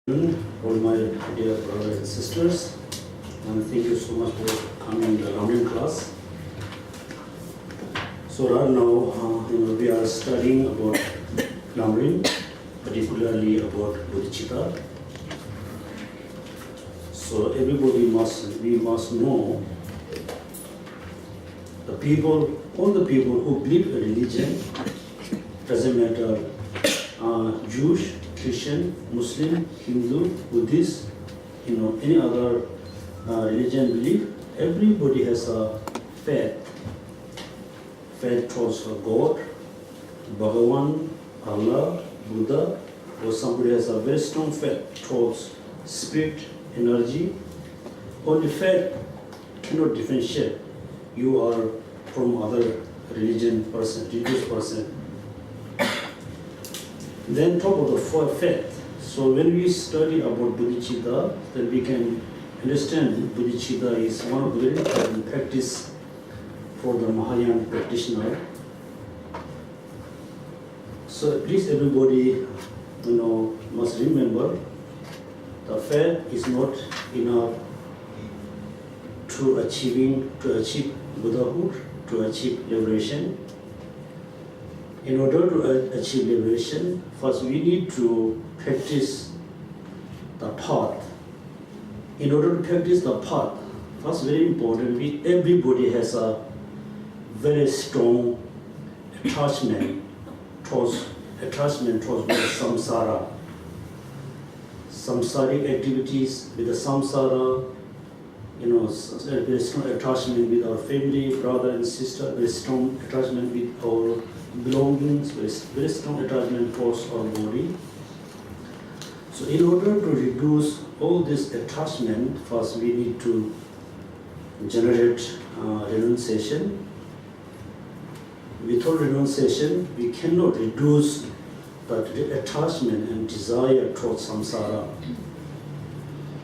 All my dear brothers and sisters, and thank you so much for coming to the Lamrim class. So right now, we are studying about Lamrim, particularly about bodhicitta. So we must know the people, all the people who believe in religion, doesn't matter Jewish, Christian, Muslim, Hindu, Buddhist, any other religion belief, everybody has a faith. Faith towards God, Bhagavan, Allah, Buddha, or somebody has a very strong faith towards spirit, energy. Only faith cannot differentiate you are from other religious person. Then talk about the faith. So when we study about bodhicitta, then we can understand bodhicitta is one of the very important practice for the Mahayana practitioner. So please everybody, must remember the faith is not enough to achieve Buddhahood, to achieve liberation. In order to achieve liberation, first we need to practice the path. In order to practice the path, first very important, everybody has a very strong attachment towards the samsara. Samsaric activities with the samsara, very strong attachment with our family, brother and sister, very strong attachment with our belongings, very strong attachment towards our body. So in order to reduce all this attachment, first we need to generate renunciation. Without renunciation, we cannot reduce the attachment and desire towards samsara.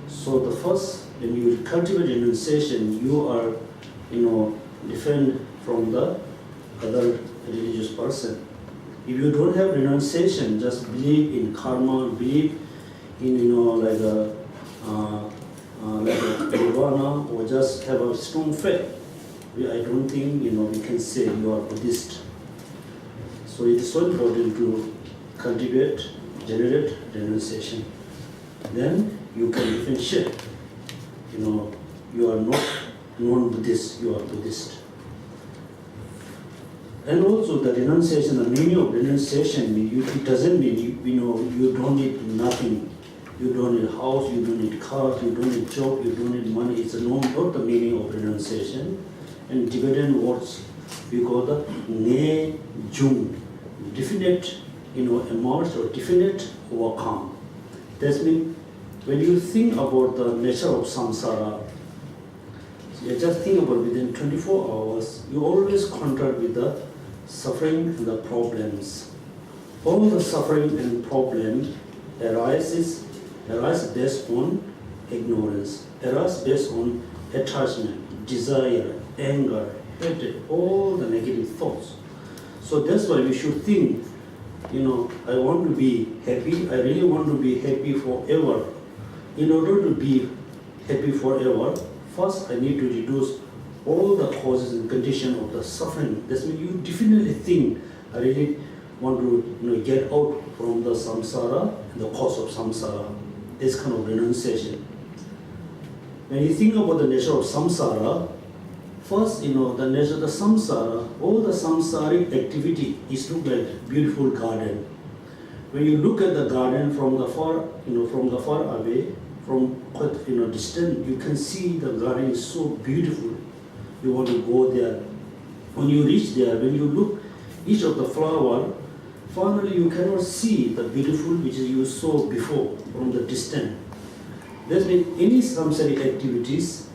So the first, when you cultivate renunciation, you are, different from the other religious person. If you don't have renunciation, just believe in karma, believe in like a nirvana, or just have a strong faith, I don't think we can say you are Buddhist. So it is so important to cultivate, generate renunciation. Then you can differentiate. You are not non-Buddhist, you are Buddhist. And also the renunciation, the meaning of renunciation, it doesn't mean you don't need nothing. You don't need house, you don't need car, you don't need job, you don't need money. It's not the meaning of renunciation. In Tibetan words, we call the ne jung, definite, emerge or definite overcome. That means when you think about the nature of samsara, you just think about within 24 hours, you always contact with the suffering and the problems. All the suffering and problem arise based on ignorance, arise based on attachment, desire, anger, hatred, all the negative thoughts. So that's why we should think, I want to be happy, I really want to be happy forever. In order to be happy forever, first I need to reduce all the causes and conditions of the suffering. That means you definitely think, I really want to get out from the samsara and the cause of samsara. This kind of renunciation. When you think about the nature of samsara, first, the nature of the samsara, all the samsaric activity is look like beautiful garden. When you look at the garden from the far away, from quite distant, you can see the garden is so beautiful. You want to go there. When you reach there, when you look each of the flower, finally you cannot see the beautiful which you saw before from the distant. That means any samsaric activities,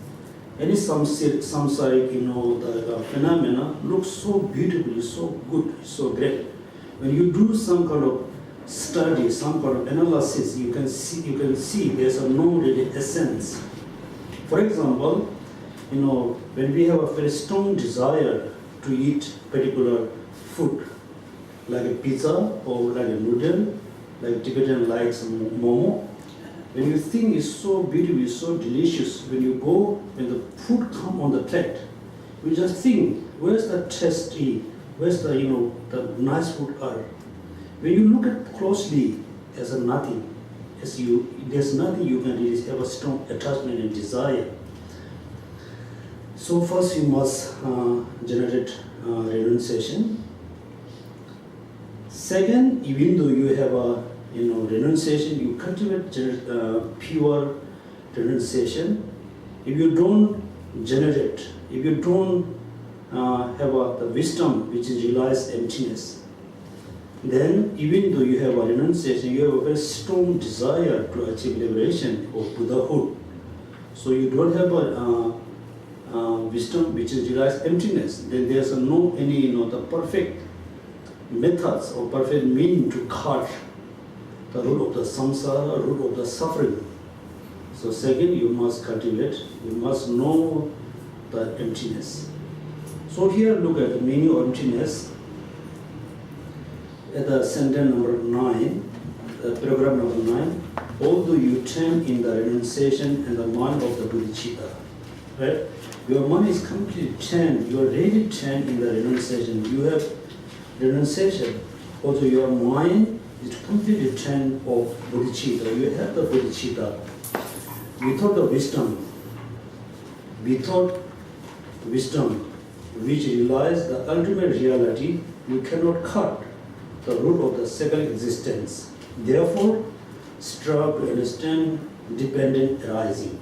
any samsaric, the phenomena looks so beautiful, so good, so great. When you do some kind of study, some kind of analysis, you can see there's no really essence. For example, when we have a very strong desire to eat particular food, like a pizza or like a noodle, like Tibetan likes momo, When you think it's so beautiful, it's so delicious, when the food come on the plate, you just think, where's the tasty, where's the, the nice food are. When you look at closely, there's nothing. There's nothing you can really have a strong attachment and desire. So first you must generate renunciation. Second, even though you have a renunciation, you cultivate pure renunciation. If you don't generate, if you don't have the wisdom which is realize emptiness, then even though you have a renunciation, you have a very strong desire to achieve liberation or Buddhahood. So you don't have a wisdom which is realize emptiness. Then there's no any the perfect methods or perfect meaning to cut the root of the samsara, root of the suffering. So second, you must cultivate, you must know the emptiness. So here look at the meaning of emptiness at the sentence number 9, paragraph number 9. Although you turn in the renunciation and the mind of the bodhicitta, right? Your mind is completely turned, you are really turned in the renunciation. You have renunciation, although your mind is completely turned of bodhicitta. You have the bodhicitta. Without the wisdom, which realize the ultimate reality, you cannot cut the root of the second existence. Therefore, strive to understand dependent arising.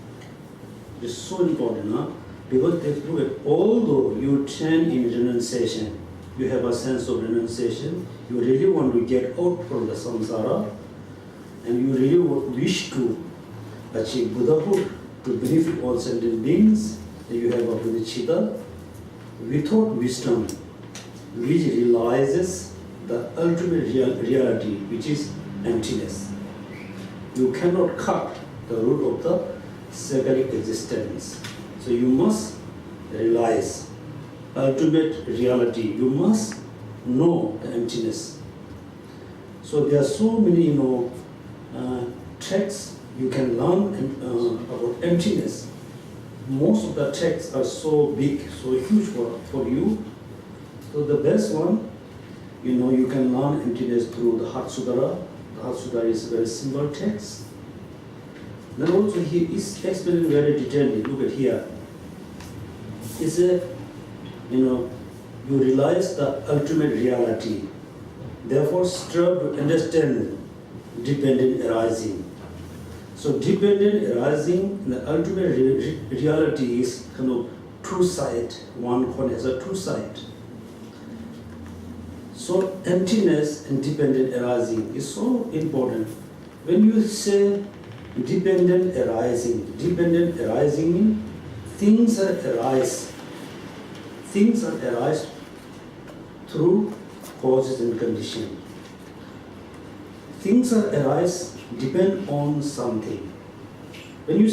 It is so important, huh? Because look at, although you turn in renunciation, you have a sense of renunciation, you really want to get out from the samsara, and you really wish to achieve Buddhahood, to benefit all sentient beings, then you have a bodhicitta. Without wisdom, which realizes the ultimate reality, which is emptiness, you cannot cut the root of the second existence. So you must realize ultimate reality. You must know the emptiness. So there are so many, texts you can learn about emptiness. Most of the texts are so big, so huge for you. So the best one, you can learn emptiness through the Heart Sudara. The Heart Sudara is a very simple text. Then also he is explaining very detailed. Look at here. He said, you realize the ultimate reality. Therefore, strive to understand dependent arising. So dependent arising, the ultimate reality is kind of two side. One coin has a two side. So emptiness and dependent arising is so important. When you say dependent arising means things arise through causes and conditions. Things arise depend on something. When you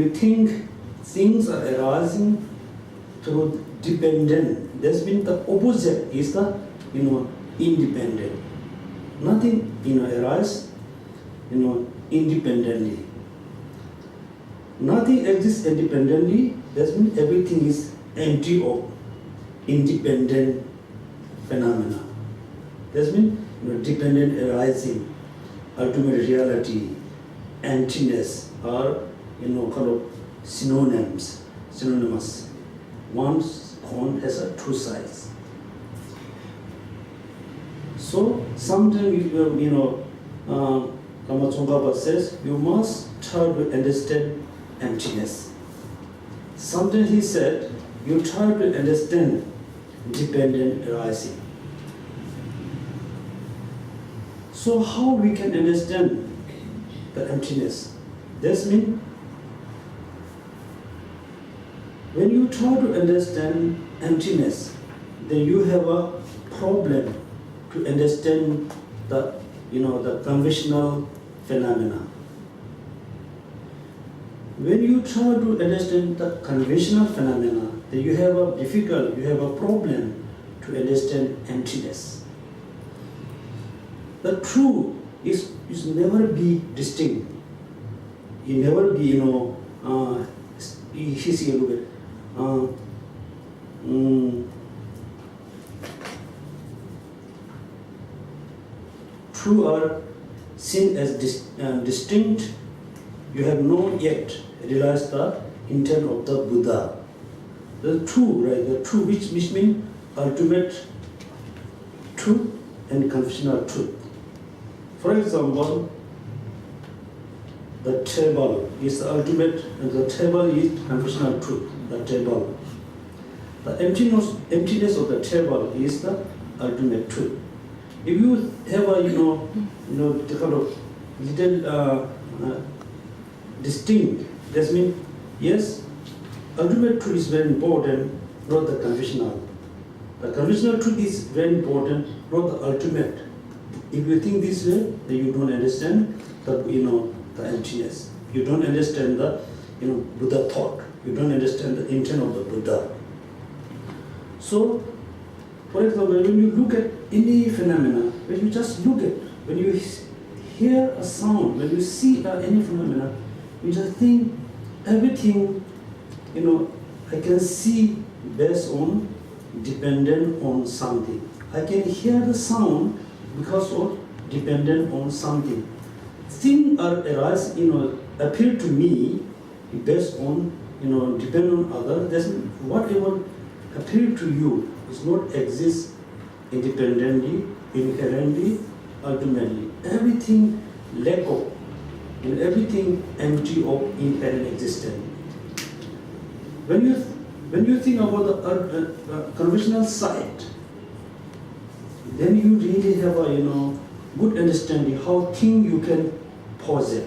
think, things are arising through dependent, that means the opposite is the, independent. Nothing, arises, independently. Nothing exists independently, that means everything is empty of independent phenomena. That means dependent arising, ultimate reality, emptiness are kind of synonymous. One coin has a two sides. So sometimes Lama Tsongkhapa says you must try to understand emptiness. Sometimes he said you try to understand dependent arising. So how we can understand the emptiness? That means when you try to understand emptiness, then you have a problem to understand the conventional phenomena. When you try to understand the conventional phenomena, then you have a problem to understand emptiness. The true is never be distinct. It never be, he's a little bit. True are seen as distinct. You have not yet realized the intent of the Buddha. The true, right? The true, which means ultimate truth and conventional truth. For example, the table is the ultimate, and the table is conventional truth. The table. The emptiness of the table is the ultimate truth. If you have a, the kind of little distinct, that means, yes, ultimate truth is very important, not the conventional. The conventional truth is very important, not the ultimate. If you think this way, then you don't understand the, the emptiness. You don't understand the, Buddha thought. You don't understand the intent of the Buddha. So, for example, when you look at any phenomena, when you just look at, when you hear a sound, when you see any phenomena, you just think everything, I can see based on, dependent on something. I can hear the sound because of dependent on something. Things are arise, appear to me based on, depend on others. That's whatever appear to you is not exist independently, inherently, ultimately. Everything lack of, and everything empty of inherent existence. When you think about the conventional side, then you really have a good understanding how thing you can possess.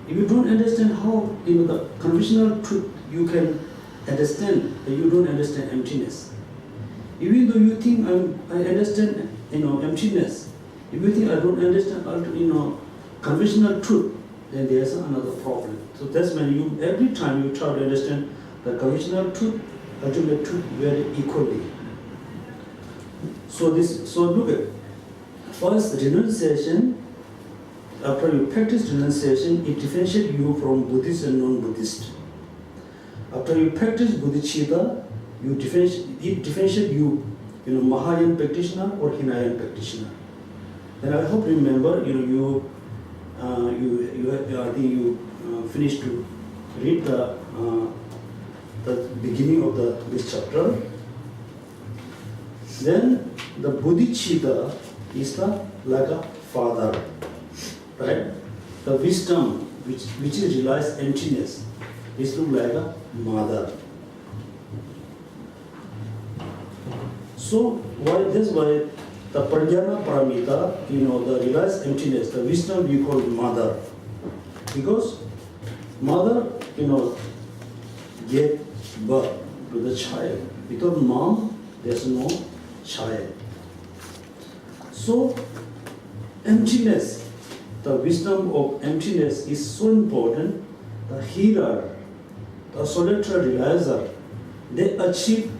If you don't understand how the conventional truth you can understand, you don't understand emptiness. Even though you think I understand emptiness, if you think I don't understand conventional truth, then there's another problem. So that's when you every time you try to understand the conventional truth, ultimate truth very equally. So look at first renunciation. After you practice renunciation, it differentiates you from Buddhist and non-Buddhist. After you practice bodhicitta, it differentiates you, Mahayana practitioner or Hinayan practitioner. And I hope you remember, I think you finished to read the beginning of this chapter. Then the bodhicitta is like a father, right? The wisdom which realizes emptiness is like a mother. So that's why the Prajnana Paramita, the realized emptiness, the wisdom we call mother. Because mother, gave birth to the child. Without mom, there's no child. So emptiness, the wisdom of emptiness is so important. The hearer, the solitary realizer, they achieve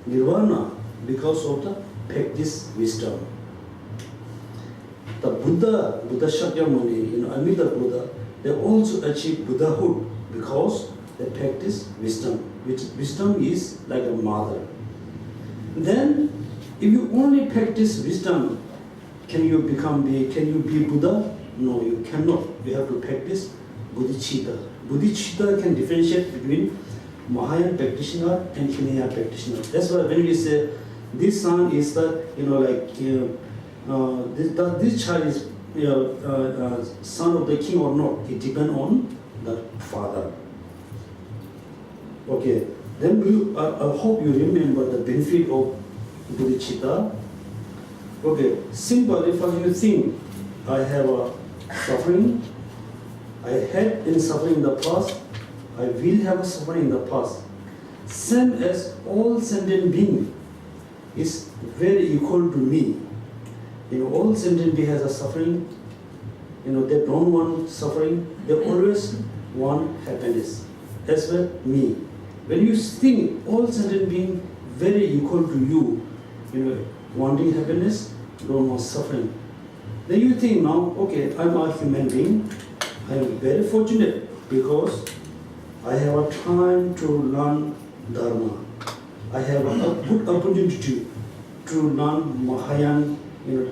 nirvana because of the practice wisdom. The Buddha Shakyamuni, Amida Buddha, they also achieve Buddhahood because they practice wisdom, which wisdom is like a mother. Then, if you only practice wisdom, can you be Buddha? No, you cannot. You have to practice bodhicitta. Bodhicitta can differentiate between Mahayana practitioner and Hinayana practitioner. That's why when we say this son is this child is son of the king or not, it depends on the father. Okay, then I hope you remember the benefit of bodhicitta. Okay, simple, if you think I have a suffering, I had in suffering in the past, I will have a suffering in the past. Same as all sentient being is very equal to me. All sentient being has a suffering. They don't want suffering. They always want happiness. As well me. When you think all sentient being very equal to you, wanting happiness, don't want suffering. Then you think now, okay, I'm a human being. I am very fortunate because I have a time to learn Dharma. I have a good opportunity to learn Mahayana,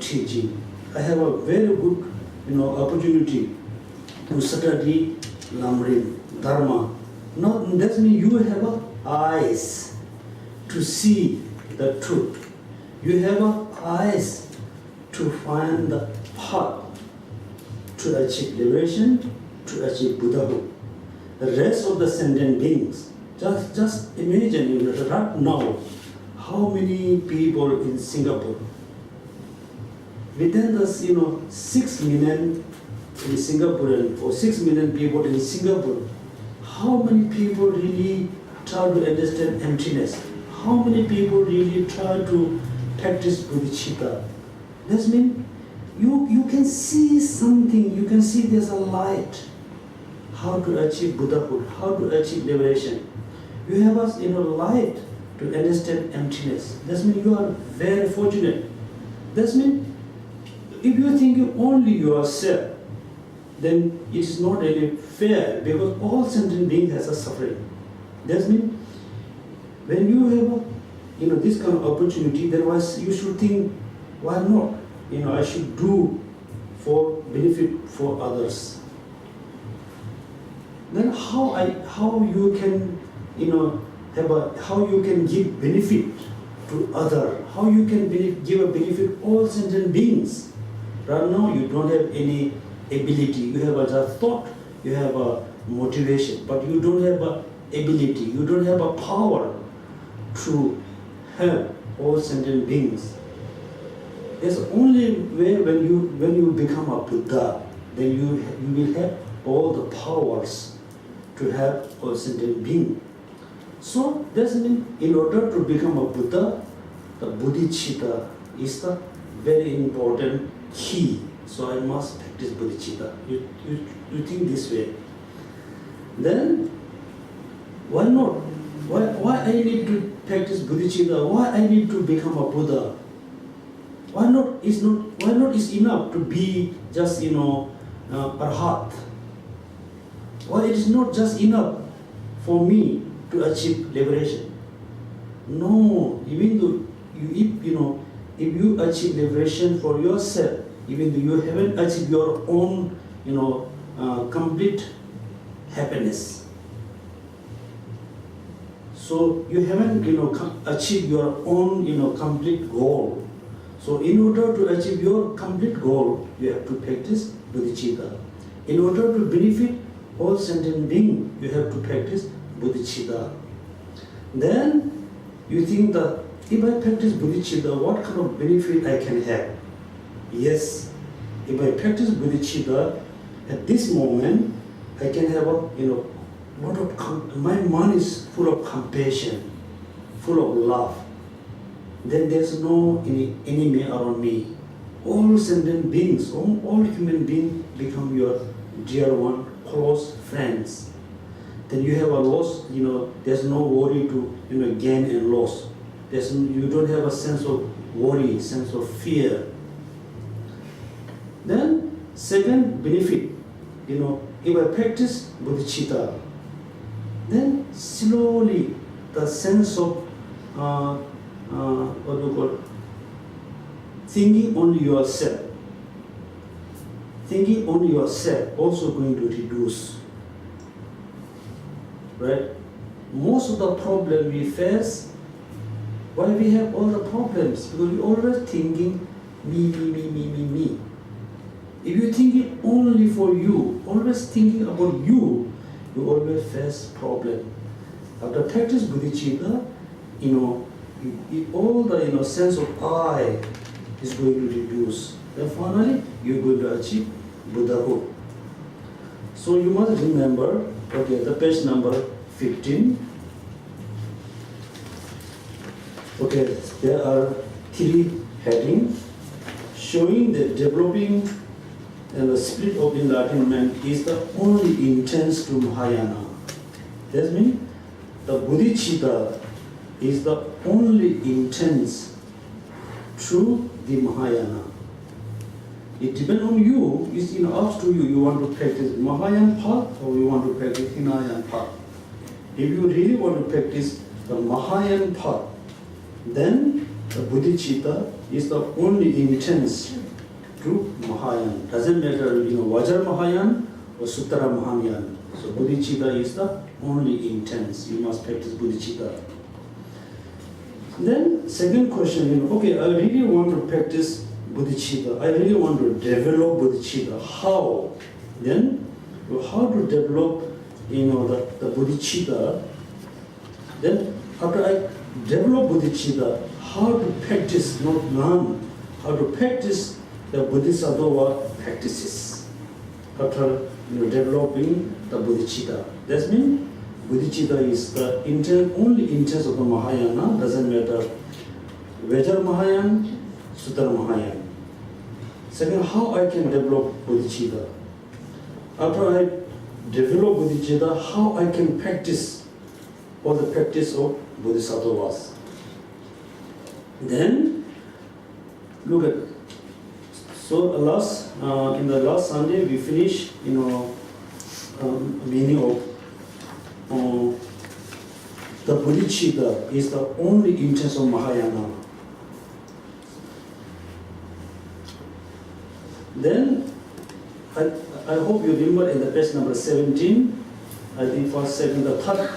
teaching. I have a very good, opportunity to study Lamrim, Dharma. Now that means you have eyes to see the truth. You have eyes to find the path to achieve liberation, to achieve Buddhahood. The rest of the sentient beings, just imagine right now, how many people in Singapore? Within the 6 million in Singaporean or 6 million people in Singapore, how many people really try to understand emptiness? How many people really try to practice bodhicitta? That means you can see something, you can see there's a light. How to achieve Buddhahood, how to achieve liberation. You have a light to understand emptiness. That means you are very fortunate. That means if you think only yourself, then it is not really fair because all sentient beings has a suffering. That means when you have this kind of opportunity, then you should think, why not? I should do for benefit for others. Then how you can how you can give benefit to other? How you can give a benefit all sentient beings? Right now you don't have any ability. You have a thought, you have a motivation, but you don't have a ability. You don't have a power to help all sentient beings. There's only way when you become a Buddha, then you will have all the powers to help all sentient beings. So that means in order to become a Buddha, the bodhicitta is the very important key. So I must practice bodhicitta. You think this way. Then why not? Why I need to practice bodhicitta? Why I need to become a Buddha? Why not is enough to be just arhat? Why it is not just enough for me to achieve liberation? No, even though if you achieve liberation for yourself, even though you haven't achieved your own complete happiness, so you haven't achieved your own complete goal. So in order to achieve your complete goal, you have to practice bodhicitta. In order to benefit all sentient beings, you have to practice bodhicitta. Then you think that if I practice bodhicitta, what kind of benefit I can have? Yes, if I practice bodhicitta, at this moment I can have lot of my mind is full of compassion, full of love. Then there's no enemy around me. All sentient beings, all human beings become your dear one, close friends. Then you have a loss, there's no worry to gain and loss. You don't have a sense of worry, sense of fear. Then second benefit, if I practice bodhicitta, then slowly the sense of what do you call thinking only yourself. Thinking only yourself also going to reduce. Right? Most of the problem we face, why we have all the problems? Because we always thinking me. If you think it only for you, always thinking about you always face problem. After practice bodhicitta, all the sense of I is going to reduce. Then finally, you're going to achieve Buddhahood. So you must remember, the page number 15. There are 3 headings showing that developing and the spirit of enlightenment is the only entrance to Mahayana. That means the bodhicitta is the only entrance to the Mahayana. It depends on you. It's up to you. You want to practice Mahayana path or you want to practice Hinayana path. If you really want to practice the Mahayana path, then the bodhicitta is the only intense to Mahayana. Doesn't matter, Vajra Mahayana or Suttara Mahayana. So bodhicitta is the only intense. You must practice bodhicitta. Then second question, okay, I really want to practice bodhicitta. I really want to develop bodhicitta. How? Then, how to develop, the bodhicitta? Then, after I develop bodhicitta, how to practice, not learn, how to practice the bodhisattva practices. After developing the bodhicitta. That means bodhicitta is the only intent of the Mahayana. Doesn't matter Vajra Mahayana, Suttara Mahayana. Second, how I can develop bodhicitta. After I develop bodhicitta, how I can practice all the practice of bodhisattvas. Then, look at, so in the last Sunday we finished, meaning of the bodhicitta is the only intent of Mahayana. Then, I hope you remember in the page number 17, I think first, second, the third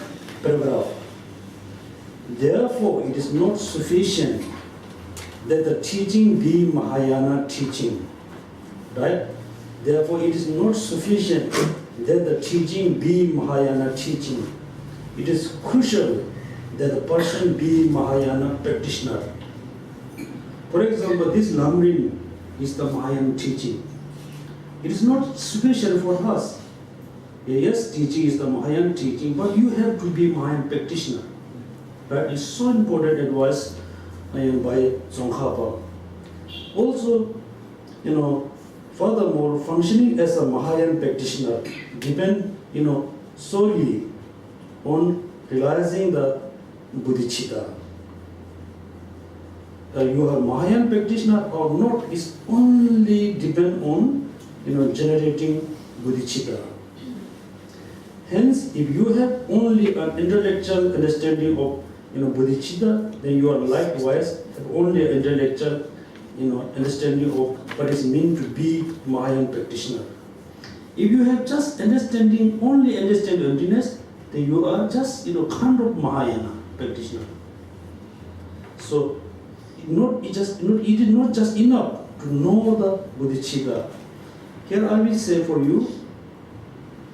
paragraph. Therefore, it is not sufficient that the teaching be Mahayana teaching. Right? Therefore, it is not sufficient that the teaching be Mahayana teaching. It is crucial that the person be Mahayana practitioner. For example, this Lamrim is the Mahayana teaching. It is not special for us. Yes, teaching is the Mahayana teaching, but you have to be Mahayana practitioner. Right? It's so important advice by Tsongkhapa. Also, furthermore, functioning as a Mahayana practitioner depends, solely on realizing the bodhicitta. You are Mahayana practitioner or not is only depend on, generating bodhicitta. Hence, if you have only an intellectual understanding of, bodhicitta, then you are likewise have only an intellectual, understanding of what is meant to be Mahayana practitioner. If you have just only understanding emptiness, then you are just, kind of Mahayana practitioner. So, it is not just enough to know the bodhicitta. Here I will say for you,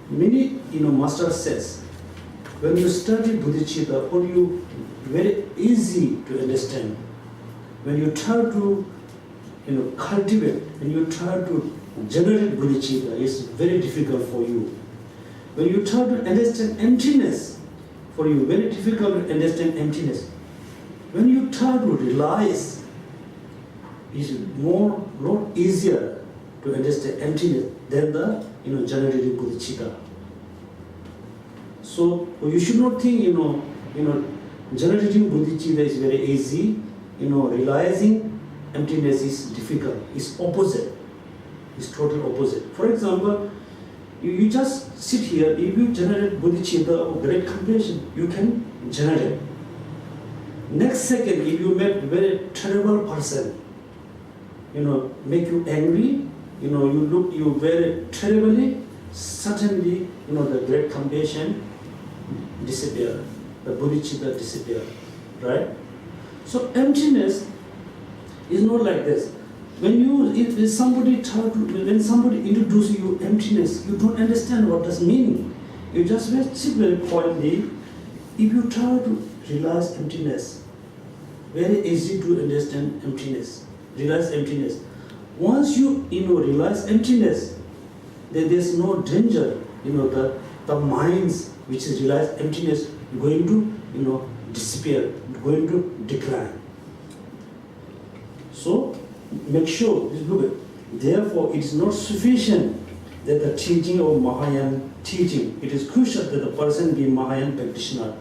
many, master says, when you study bodhicitta, for you very easy to understand. When you try to, cultivate, when you try to generate bodhicitta, it's very difficult for you. When you try to understand emptiness, for you very difficult to understand emptiness. When you try to realize, it's lot easier to understand emptiness than the generating bodhicitta. So you should not think generating bodhicitta is very easy. Realizing emptiness is difficult. It's opposite. It's total opposite. For example, you just sit here. If you generate bodhicitta or great compassion, you can generate. Next second, if you meet very terrible person, make you angry, you very terribly, suddenly, the great compassion disappear, the bodhicitta disappear, right? So emptiness is not like this. When somebody introduces you emptiness, you don't understand what does mean. You just sit very quietly. If you try to realize emptiness, very easy to understand emptiness. Realize emptiness. Once you realize emptiness, then there's no danger. The minds which is realize emptiness going to disappear, going to decline. So make sure, look at. Therefore, it is not sufficient that the teaching of Mahayana teaching. It is crucial that the person be Mahayana practitioner.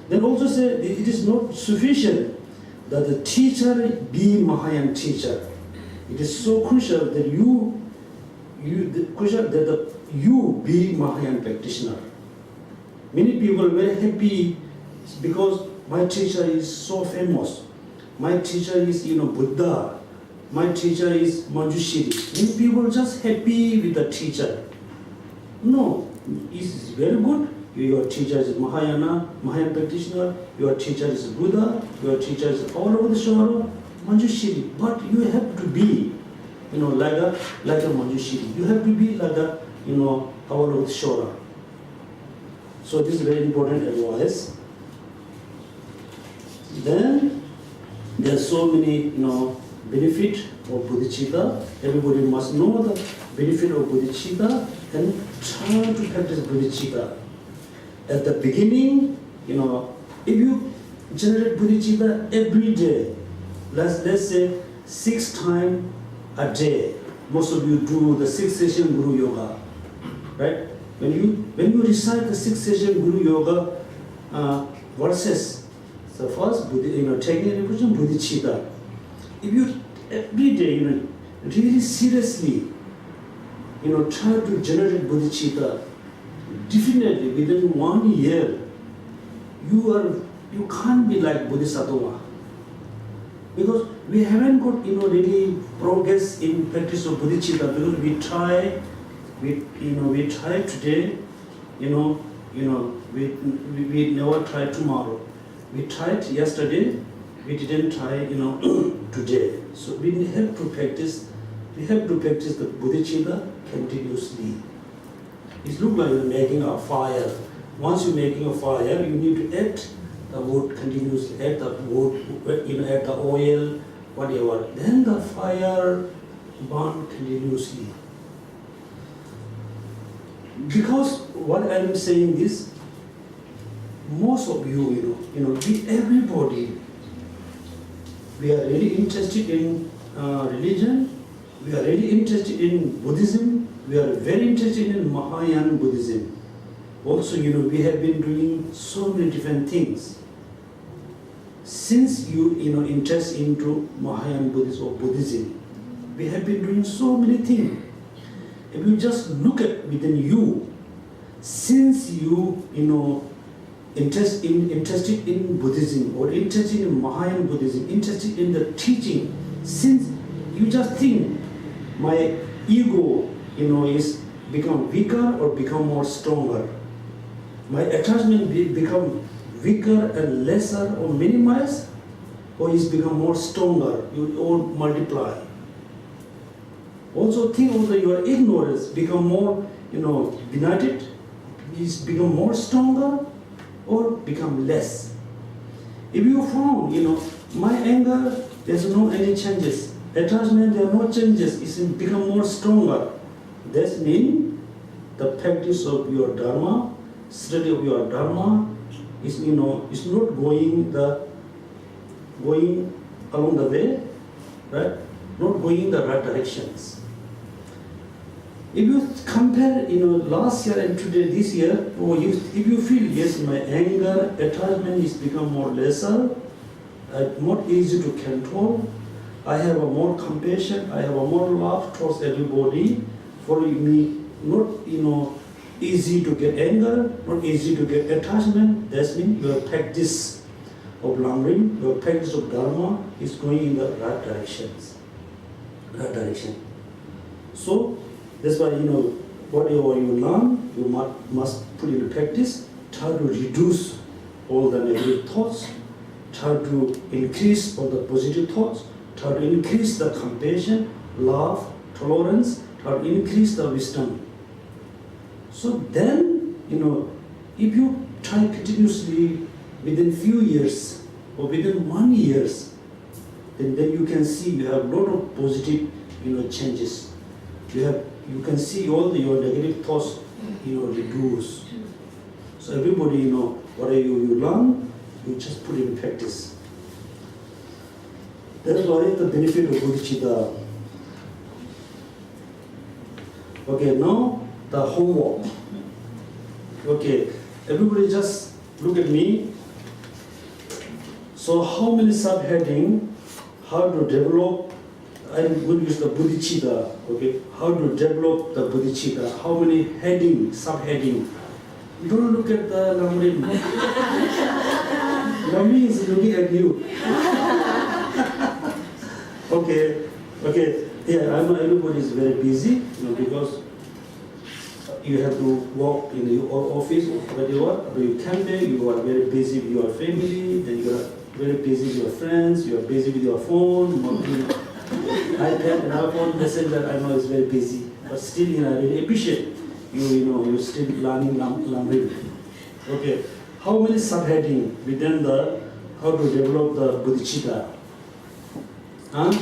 Then also say it is not sufficient that the teacher be Mahayana teacher. It is so crucial that you be Mahayana practitioner. Many people are very happy because my teacher is so famous. My teacher is Buddha. My teacher is Manjushri. Many people are just happy with the teacher. No, it's very good. Your teacher is Mahayana practitioner. Your teacher is Buddha. Your teacher is all over the Shara, Manjushri. But you have to be, like a Manjushri. You have to be like a, all over the Shara. So this is very important advice. Then there are so many, benefit of bodhicitta. Everybody must know the benefit of bodhicitta and try to practice bodhicitta. At the beginning, if you generate bodhicitta every day, let's say 6 times a day. Most of you do the 6 session Guru Yoga, right? When you recite the 6 session Guru Yoga verses, so first, taking a revision bodhicitta. If you every day, really seriously, try to generate bodhicitta, definitely within 1 year, you can't be like Bodhisattva. Because we haven't got, really progress in practice of bodhicitta, because we try today, we never try tomorrow. We tried yesterday, we didn't try, today. So we have to practice the bodhicitta continuously. It looks like you're making a fire. Once you're making a fire, you need to add the wood continuously, add the wood, add the oil, whatever. Then the fire burn continuously. Because what I'm saying is, most of you, everybody, we are really interested in religion, we are really interested in Buddhism, we are very interested in Mahayana Buddhism. Also, we have been doing so many different things. Since you, interest into Mahayana Buddhism or Buddhism, we have been doing so many things. If you just look at within you, since you, interested in Buddhism or interested in Mahayana Buddhism, interested in the teaching, since you just think my ego, is become weaker or become more stronger, my attachment become weaker and lesser or minimized, or is become more stronger, you all multiply. Also think also your ignorance become more, united, is become more stronger, or become less. If you found, my anger, there's no any changes. Attachment, there are no changes. It's become more stronger. That means the practice of your dharma, study of your dharma, is is not going along the way, right? Not going in the right directions. If you compare, last year and today, this year, if you feel, yes, my anger, attachment is become more lesser, more easy to control, I have a more compassion, I have a more love towards everybody, for me, not, easy to get anger, not easy to get attachment, that means your practice of Lamrim, your practice of Dharma is going in the right direction. So, that's why, whatever you learn, you must put into practice, try to reduce all the negative thoughts, try to increase all the positive thoughts, try to increase the compassion, love, tolerance, try to increase the wisdom. So then, if you try continuously within few years or within 1 year, then you can see you have a lot of positive, changes. You can see all your negative thoughts, reduce. So everybody, whatever you learn, you just put it in practice. That is why the benefit of bodhicitta. Okay, now the homework. Okay, everybody just look at me. So how many subheading, how to develop I'm going to use the bodhicitta. Okay, how to develop the bodhicitta? How many heading, subheading? You don't look at the Lamrim. Lamrim is looking at you. Okay. Yeah, I know everybody is very busy, because you have to work in your office, where you are. When you come there, you are very busy with your family, then you are very busy with your friends, you are busy with your phone, iPad and iPhone, messenger. I know it's very busy, but still, I really appreciate you're still learning Lamrim. Okay, how many subheading within the how to develop the bodhicitta? Huh?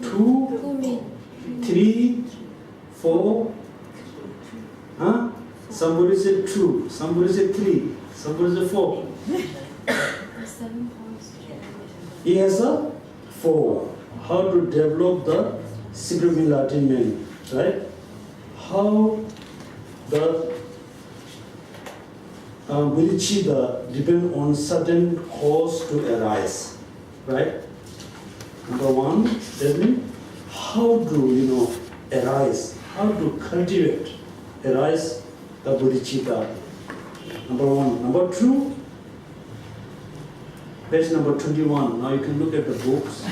2, 3, 4. Huh? Somebody said 2, somebody said 3, somebody said 4. He has a 4. How to develop the supreme enlightenment, right? How the bodhicitta depend on certain cause to arise, right? Number 1, tell me, how to arise, how to cultivate, arise the bodhicitta. Number 1. Number 2, page number 21. Now you can look at the books.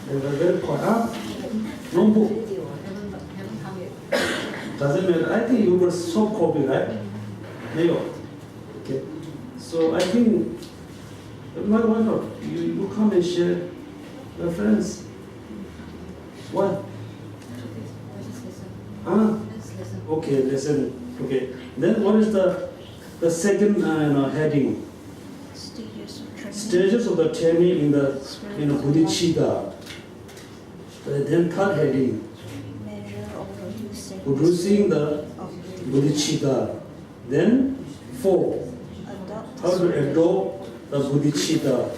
They were very quiet. No book. Doesn't matter. I think you were so copy, right? No. Okay. So I think, why not? You come and share your friends. What? Okay, listen. Okay. Then what is the second heading? Stages of the training in the bodhicitta. Then third heading, producing the bodhicitta. Then 4, how to adopt the bodhicitta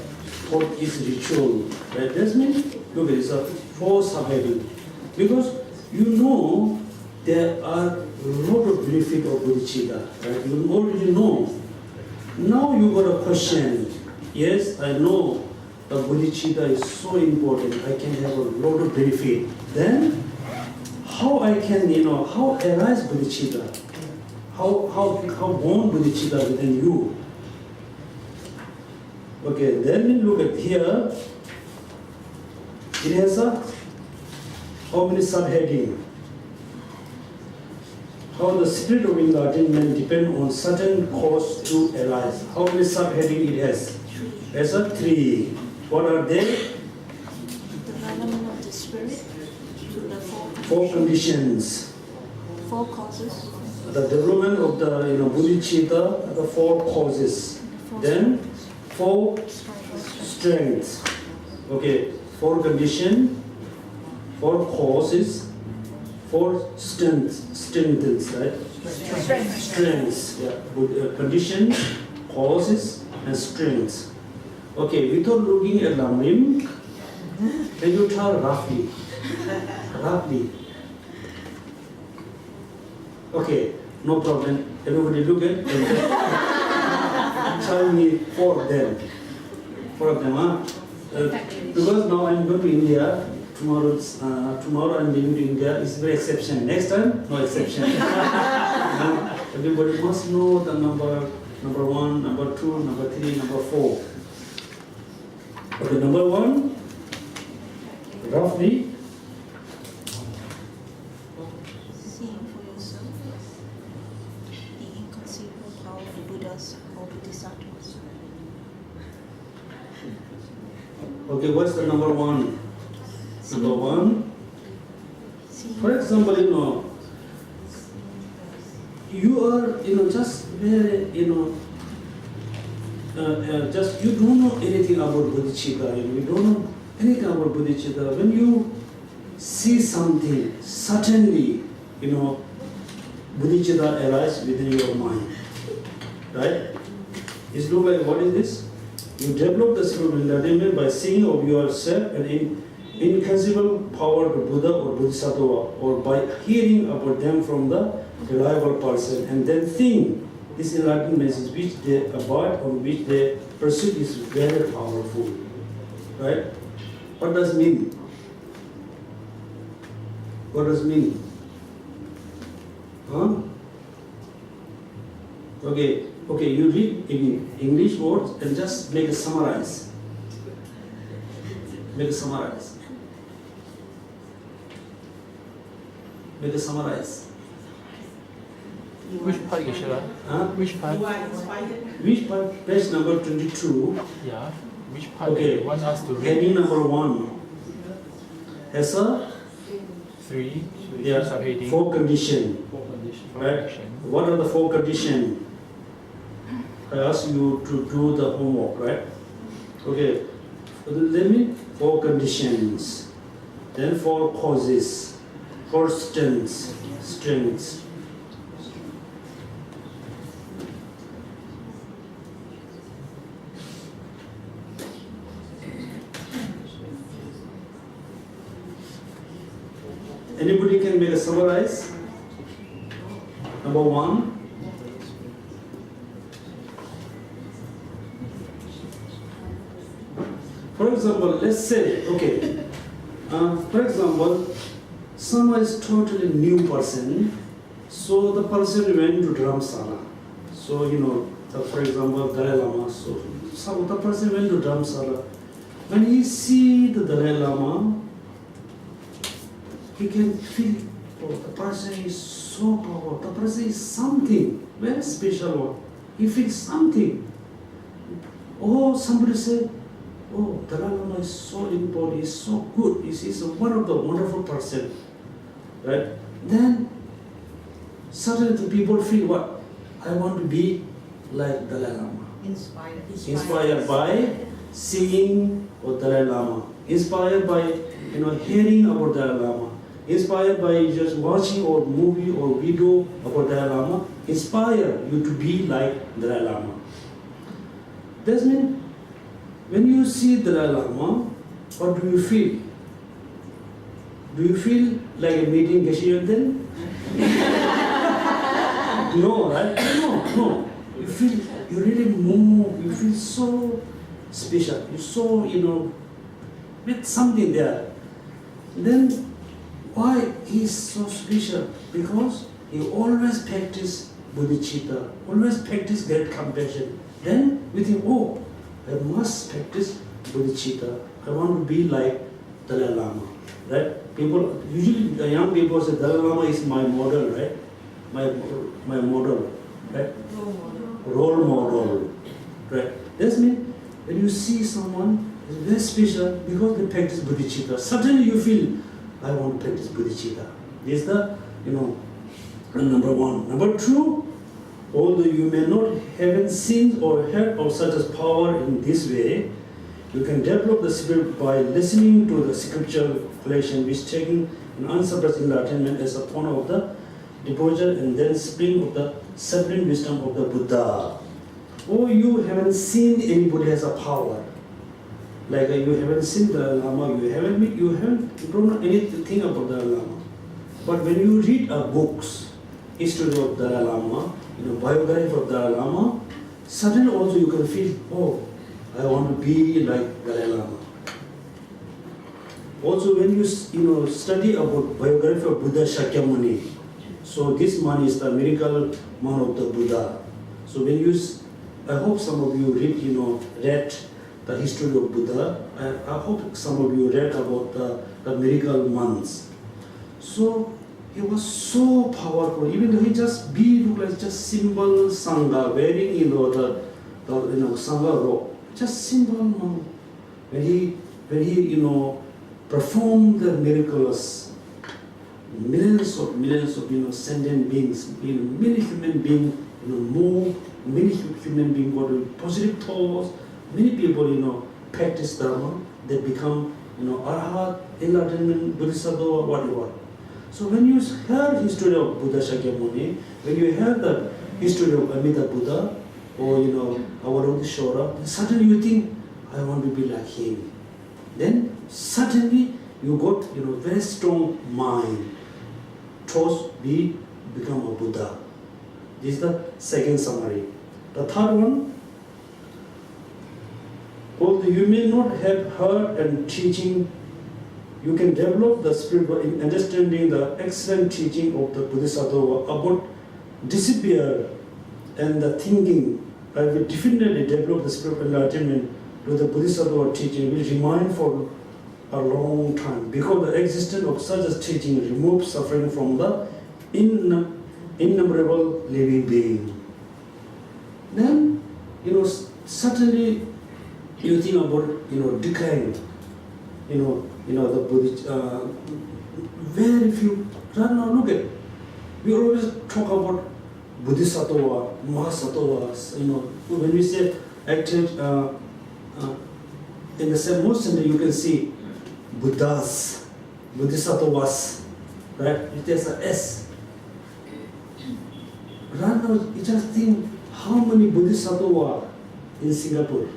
for its ritual. Right? That's means, look, it's a 4 subheading. Because there are a lot of benefit of bodhicitta. Right? You already know. Now you got a question. Yes, I know the bodhicitta is so important. I can have a lot of benefit. Then, how I can, how arise bodhicitta? How born bodhicitta within you? Okay, then look at here. It has how many subheading? How the spirit of enlightenment depend on certain cause to arise. How many subheading it has? It has 3. What are they? Development of the spirit, the 4 conditions. 4 causes. The development of the bodhicitta, the 4 causes. Then 4 strengths. Okay, 4 condition, 4 causes, 4 strengths, right? Strengths. Yeah. Condition, causes, and strengths. Okay, without looking at Lamrim, can you tell roughly? Roughly. Okay, no problem. Everybody look at and tell me 4 of them. 4 of them, huh? Because now I'm going to India. Tomorrow I'm leaving to India. It's very exception. Next time, no exception. Everybody must know the number 1, number 2, number 3, number 4. Okay, number 1, roughly. Seeing for yourself the inconceivable power of Buddhas or Bodhisattvas. Okay, what's the number 1? Number 1. For example, you are, just very, just you don't know anything about bodhicitta. You don't know anything about bodhicitta. When you see something, certainly, bodhicitta arises within your mind. Right? It's look like, what is this? You develop the spirit of enlightenment by seeing of yourself an inconceivable power to Buddha or Bodhisattva, or by hearing about them from the reliable person, and then think this enlightenment message which they avoid or which they pursue is very powerful. Right? What does it mean? What does it mean? Huh? Okay, you read in English words and just make a summarize. Make a summarize. Make a summarize. Which part, Geshe La? Huh? Which part? Which part? Page number 22. Yeah. Which part Okay. you want us to read? Heading number 1. Has a 3. yeah, Subheading. 4 condition. 4 conditions. Right? What are the 4 conditions? I ask you to do the homework, right? Okay. Let me 4 conditions. Then 4 causes. 4 strengths. Anybody can make a summarize? Number 1. For example, let's say, okay, for example, someone is totally new person, so the person went to Dharamsala. So, for example, Dalai Lama, so the person went to Dharamsala. When he see the Dalai Lama, he can feel, oh, the person is so powerful, the person is something, very special one. He feels something. Oh, somebody said, oh, Dalai Lama is so important, he's so good, he's one of the wonderful person, right? Then suddenly the people feel what? I want to be like Dalai Lama. Inspired by seeing Dalai Lama. Inspired by hearing about Dalai Lama. Inspired by just watching or movie or video about Dalai Lama. Inspire you to be like Dalai Lama. That means when you see Dalai Lama, what do you feel? Do you feel like a meeting Geshe Yonten? No, right? No. You feel, you really move, you feel so special. You so, with something there. Then, why he is so special? Because he always practice bodhicitta, always practice great compassion. Then we think, oh, I must practice bodhicitta. I want to be like Dalai Lama, right? People, usually the young people say, Dalai Lama is my model, right? My model, right? Role model, right? That means when you see someone is very special because they practice bodhicitta, suddenly you feel, I want to practice bodhicitta. This is the, number 1. Number 2, although you may not have seen or heard of such as power in this way, you can develop the spirit by listening to the scriptural collection, which taking an unsuppressed enlightenment as a point of the devotion and then spring of the supreme wisdom of the Buddha. Or you haven't seen anybody has a power. Like you haven't seen the Lama, you don't know anything about the Lama. But when you read books, history of Dalai Lama, biography of Dalai Lama, suddenly also you can feel, oh, I want to be like Dalai Lama. Also, when you study about biography of Buddha Shakyamuni, so this man is the miracle man of the Buddha. So when I hope some of you read the history of Buddha. I hope some of you read about the miracle months. So he was so powerful, even though he just looked like just simple sangha, wearing the sangha robe, just simple monk. When he performed the miracles, millions of sentient beings, many human beings move, many human beings got positive thoughts. Many people, practice Dharma, they become, Arhat, Enlightenment, Bodhisattva, whatever. So when you hear the history of Buddha Shakyamuni, when you hear the history of Amida Buddha, or, Avalokiteshvara, suddenly you think, I want to be like him. Then suddenly you got, very strong mind, towards become a Buddha. This is the second summary. The third one, although you may not have heard and teaching, you can develop the spiritual in understanding the excellent teaching of the Bodhisattva about disappear and the thinking. I will definitely develop the spiritual enlightenment with the Bodhisattva teaching will remain for a long time, because the existence of such a teaching removes suffering from the innumerable living being. Then, certainly you think about, decline, the Buddhist, very few, right now look at, we always talk about Bodhisattva, Mahasattvas, when we say actually, in the same motion you can see Buddhas, Bodhisattvas, right? It has a S. Right now, you just think how many Bodhisattvas in Singapore.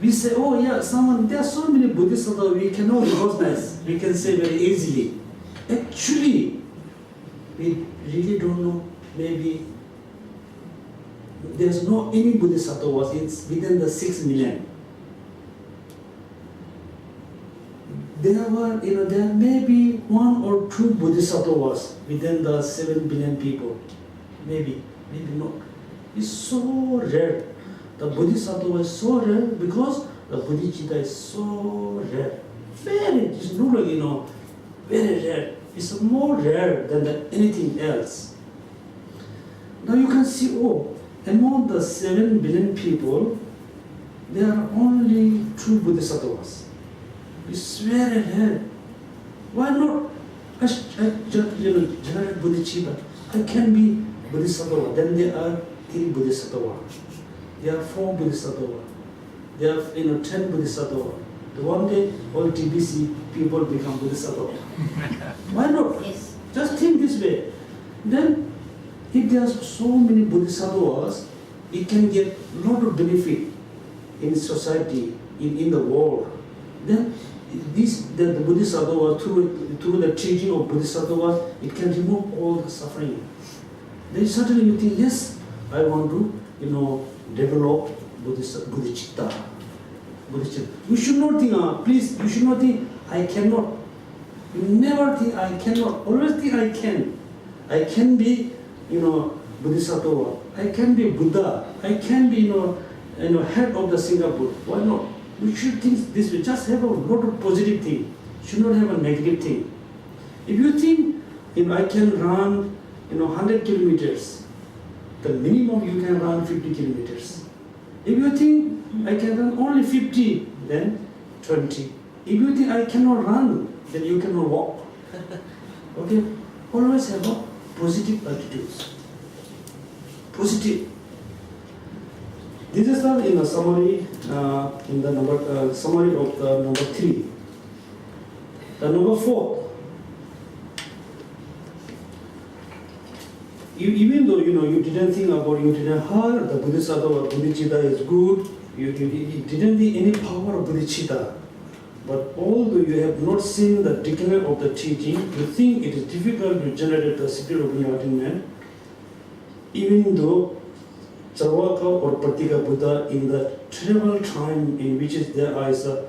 We say, oh yeah, there are so many Bodhisattvas we cannot recognize. We can say very easily. Actually, we really don't know. Maybe there's no any Bodhisattvas. It's within the 6 million. There may be 1 or 2 Bodhisattvas within the 7 billion people. Maybe not. It's so rare. The Bodhisattva is so rare because the Bodhicitta is so rare. It's not very rare. It's more rare than anything else. Now you can see, among the 7 billion people, there are only 2 Bodhisattvas. It's very rare. Why not? General Bodhicitta. I can be Bodhisattva. Then there are 3 Bodhisattvas. There are 4 Bodhisattvas. There are 10 Bodhisattvas. The one day all TBC people become Bodhisattva. Why not? Yes. Just think this way. Then, if there are so many Bodhisattvas, it can get a lot of benefit in society, in the world. Then, the Bodhisattva, through the teaching of Bodhisattva, it can remove all the suffering. Then suddenly you think, yes, I want to, develop Bodhicitta. You should not think, please, you should not think, I cannot. You never think, I cannot. Always think, I can. I can be, Bodhisattva. I can be Buddha. I can be, head of the Singapore. Why not? We should think this way. Just have a lot of positive thing. Should not have a negative thing. If you think, I can run, 100 kilometers, the minimum you can run 50 kilometers. If you think I can run only 50, then 20. If you think I cannot run, then you cannot walk. Okay? Always have a positive attitudes. Positive. This is the summary in the summary of the number 3. The number 4. Even though you didn't think about, you didn't hear the Bodhisattva, Bodhicitta is good, you didn't think any power of Bodhicitta. But although you have not seen the decline of the teaching, you think it is difficult to generate the spirit of enlightenment, even though Charvaka or Pratika Buddha in the terrible time in which there is a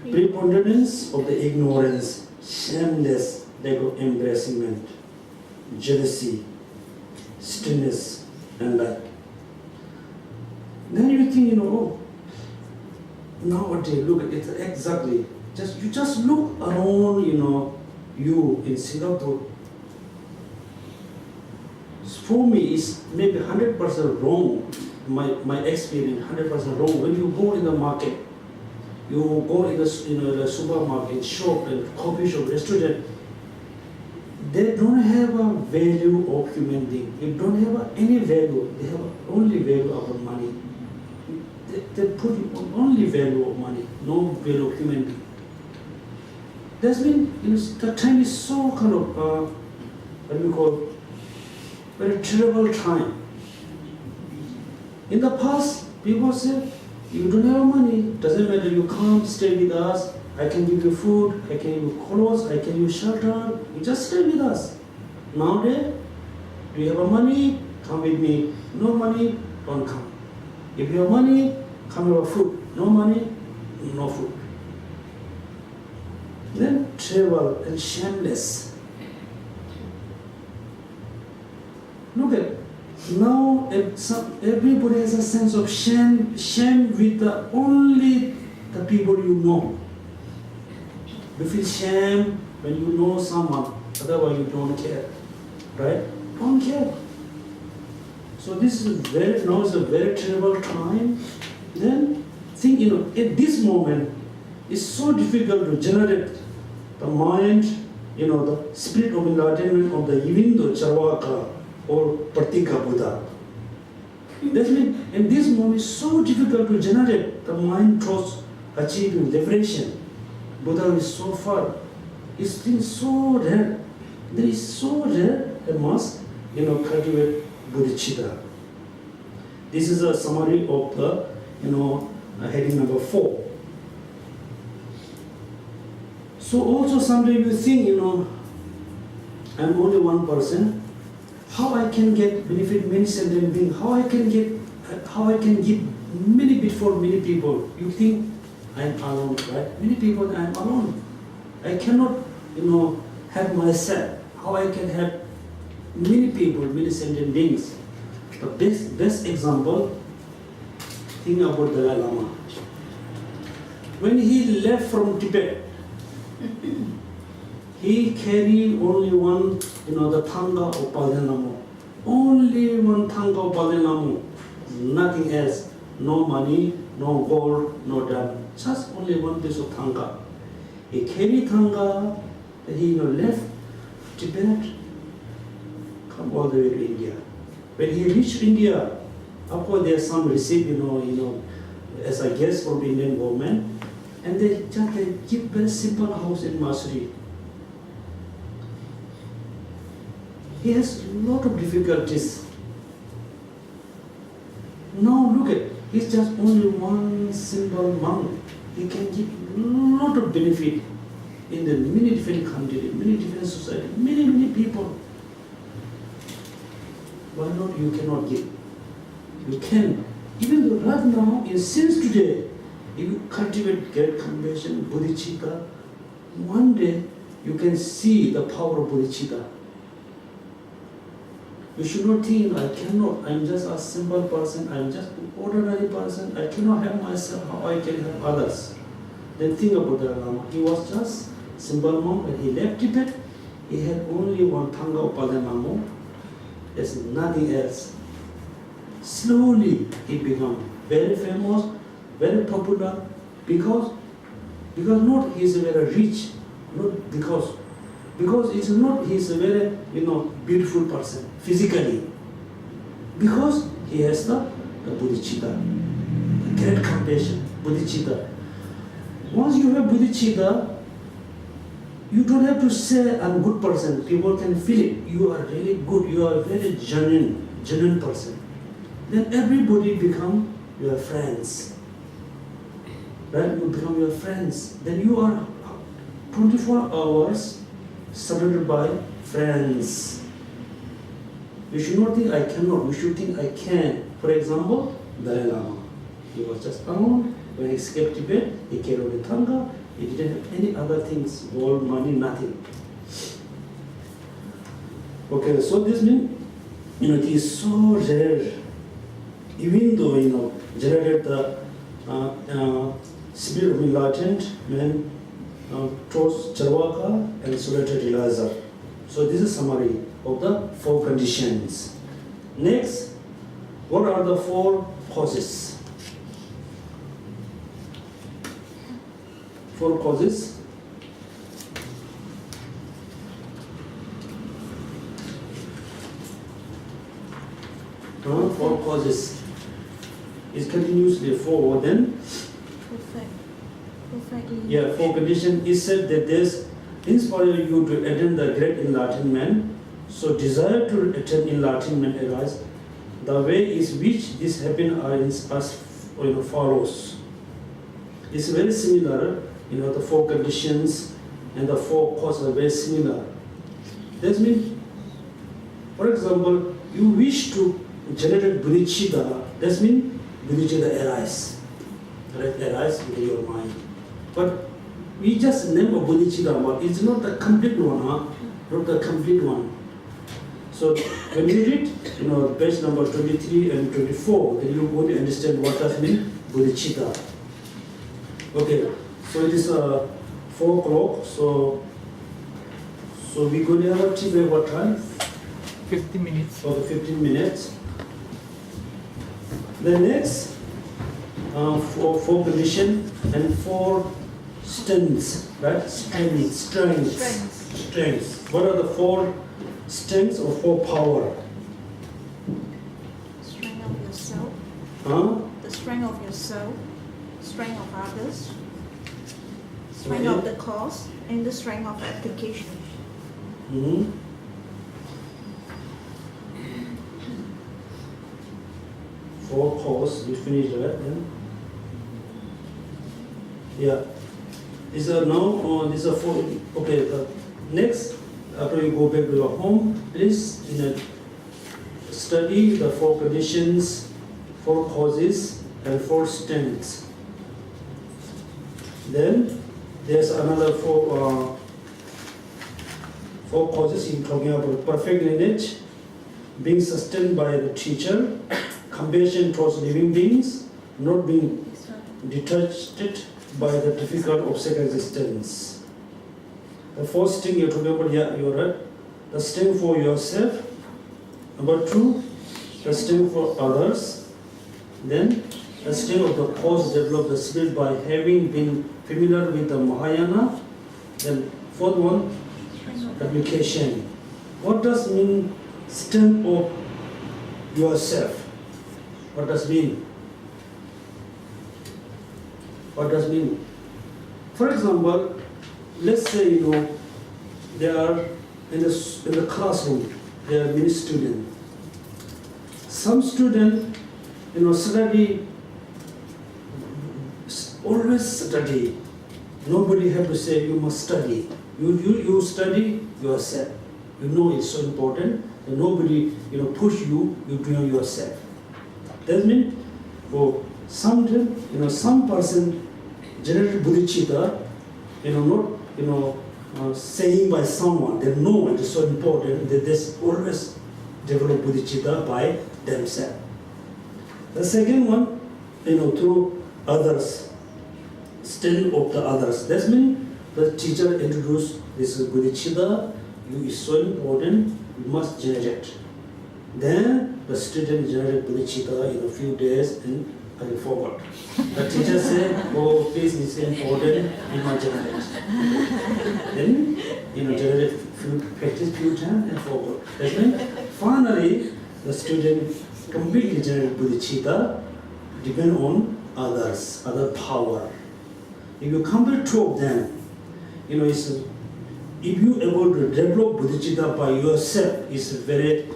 preponderance of the ignorance, shameless lack of embracement, jealousy, stillness, and that. Then you think, nowadays, look at it exactly. You just look around, you in Singapore. For me, it's maybe 100% wrong. My experience, 100% wrong. When you go in the market, you go in the supermarket, shop, and coffee shop, restaurant. They don't have a value of human being. They don't have any value. They have only value of money. They put only value of money, no value of human being. That's been, the time is so kind of, what we call, very terrible time. In the past, people said, you don't have money, doesn't matter, you come stay with us, I can give you food, I can give you clothes, I can give you shelter, you just stay with us. Nowadays, do you have money? Come with me. No money, don't come. If you have money, come with food. No money, no food. Then travel and shameless. Look at now. Everybody has a sense of shame. Shame with only the people you know. You feel shame when you know someone. Otherwise, you don't care, right? Don't care. So this is now is a very terrible time. Then think, at this moment, it's so difficult to generate the mind, the spirit of enlightenment of the even the Charvaka or Pratika Buddha. That means in this moment, it's so difficult to generate the mind towards achieving liberation. Buddha is so far. It's still so rare. There is so rare that must, cultivate bodhicitta. This is a summary of the, heading number 4. So also someday you think, I'm only one person. How I can get benefit many sentient beings? How I can give many bit for many people? You think I'm alone, right? Many people I'm alone. I cannot, help myself. How I can help many people, many sentient beings? The best example, think about Dalai Lama. When he left from Tibet, he carried only one, the Thanga of Dalai Lama. Only one Thanga of Dalai Lama. Nothing else. No money, no gold, no diamond. Just only one piece of Thanga. He carried Thanga, and he left Tibet, come all the way to India. When he reached India, of course there's some receipt, as a guest from the Indian government, and they give very simple house in Masuri. He has a lot of difficulties. Now look at, he's just only one simple monk. He can give a lot of benefit in the many different countries, many different societies, many people. Why not you cannot give? You can. Even though right now, since today, if you cultivate great compassion, bodhicitta, one day you can see the power of bodhicitta. You should not think, I cannot, I'm just a simple person, I'm just an ordinary person, I cannot help myself, how I can help others. Then think about Dalai Lama. He was just simple monk. When he left Tibet, he had only one Thanga of Dalai Lama. There's nothing else. Slowly he became very famous, very popular, because not he is very rich, not because it's not he is a very beautiful person physically, because he has the bodhicitta, the great compassion, bodhicitta. Once you have bodhicitta, you don't have to say I'm a good person. People can feel it. You are really good. You are a very genuine person. Then everybody become your friends. Right? You become your friends. Then you are 24 hours surrounded by friends. You should not think I cannot. You should think I can. For example, Dalai Lama. He was just alone. When he escaped Tibet, he carried a Thanga. He didn't have any other things, gold, money, nothing. Okay, so this means, it is so rare. Even though, generated the spirit of enlightenment towards Charvaka and solitary realizer. So this is summary of the 4 conditions. Next, what are the 4 causes? 4 causes. 4 causes. Is continuously 4, then? Perfectly. Yeah, 4 conditions. It said that this inspire you to attain the great enlightenment. So desire to attain enlightenment arise. The way is which this happen are as follows. It's very similar. The 4 conditions and the 4 causes are very similar. That means For example, you wish to generate bodhicitta, that means bodhicitta arise. Arise within your mind. But we just name a bodhicitta, but it's not the complete one, not the complete one. So when you read, page number 23 and 24, then you won't understand what does mean bodhicitta. Okay, so it is 4 o'clock, so we going to have a tea break what time? 50 minutes. For the 15 minutes. The next, 4 condition and 4 strengths, right? Strengths. What are the 4 strengths or 4 power? Strength of yourself, the strength of yourself, strength of others, strength of the cause, and the strength of application. Mm-hmm. 4 cause, we finished that then. Yeah. These are now, these are 4, okay, next, after you go back to your home, please study the 4 conditions, 4 causes, and 4 strengths. Then, there's another 4 causes in talking about perfect lineage, being sustained by the teacher, compassion towards living beings, not being detached by the difficult obstacle existence. The first thing you're talking about, yeah, you're right. The strength for yourself. Number 2, the strength for others. Then, the strength of the cause developed the spirit by having been familiar with the Mahayana. Then, 4th one, application. What does mean strength of yourself? What does mean? What does mean? For example, let's say there are in the classroom there are many students. Some student study, always study. Nobody have to say you must study. You study yourself. It's so important. And nobody push you. You do it yourself. That means for some person generated bodhicitta, not saying by someone. They know it is so important that they always develop bodhicitta by themselves. The second one, through others, strength of the others. That means the teacher introduced this bodhicitta. You is so important. You must generate. Then the student generate bodhicitta in a few days and I forgot. The teacher said, oh, please, it's important, you must generate. Then, generate, practice few times and forgot. That's when finally the student completely generate bodhicitta, depend on others, other power. If you compare 2 of them, if you able to develop bodhicitta by yourself, it's very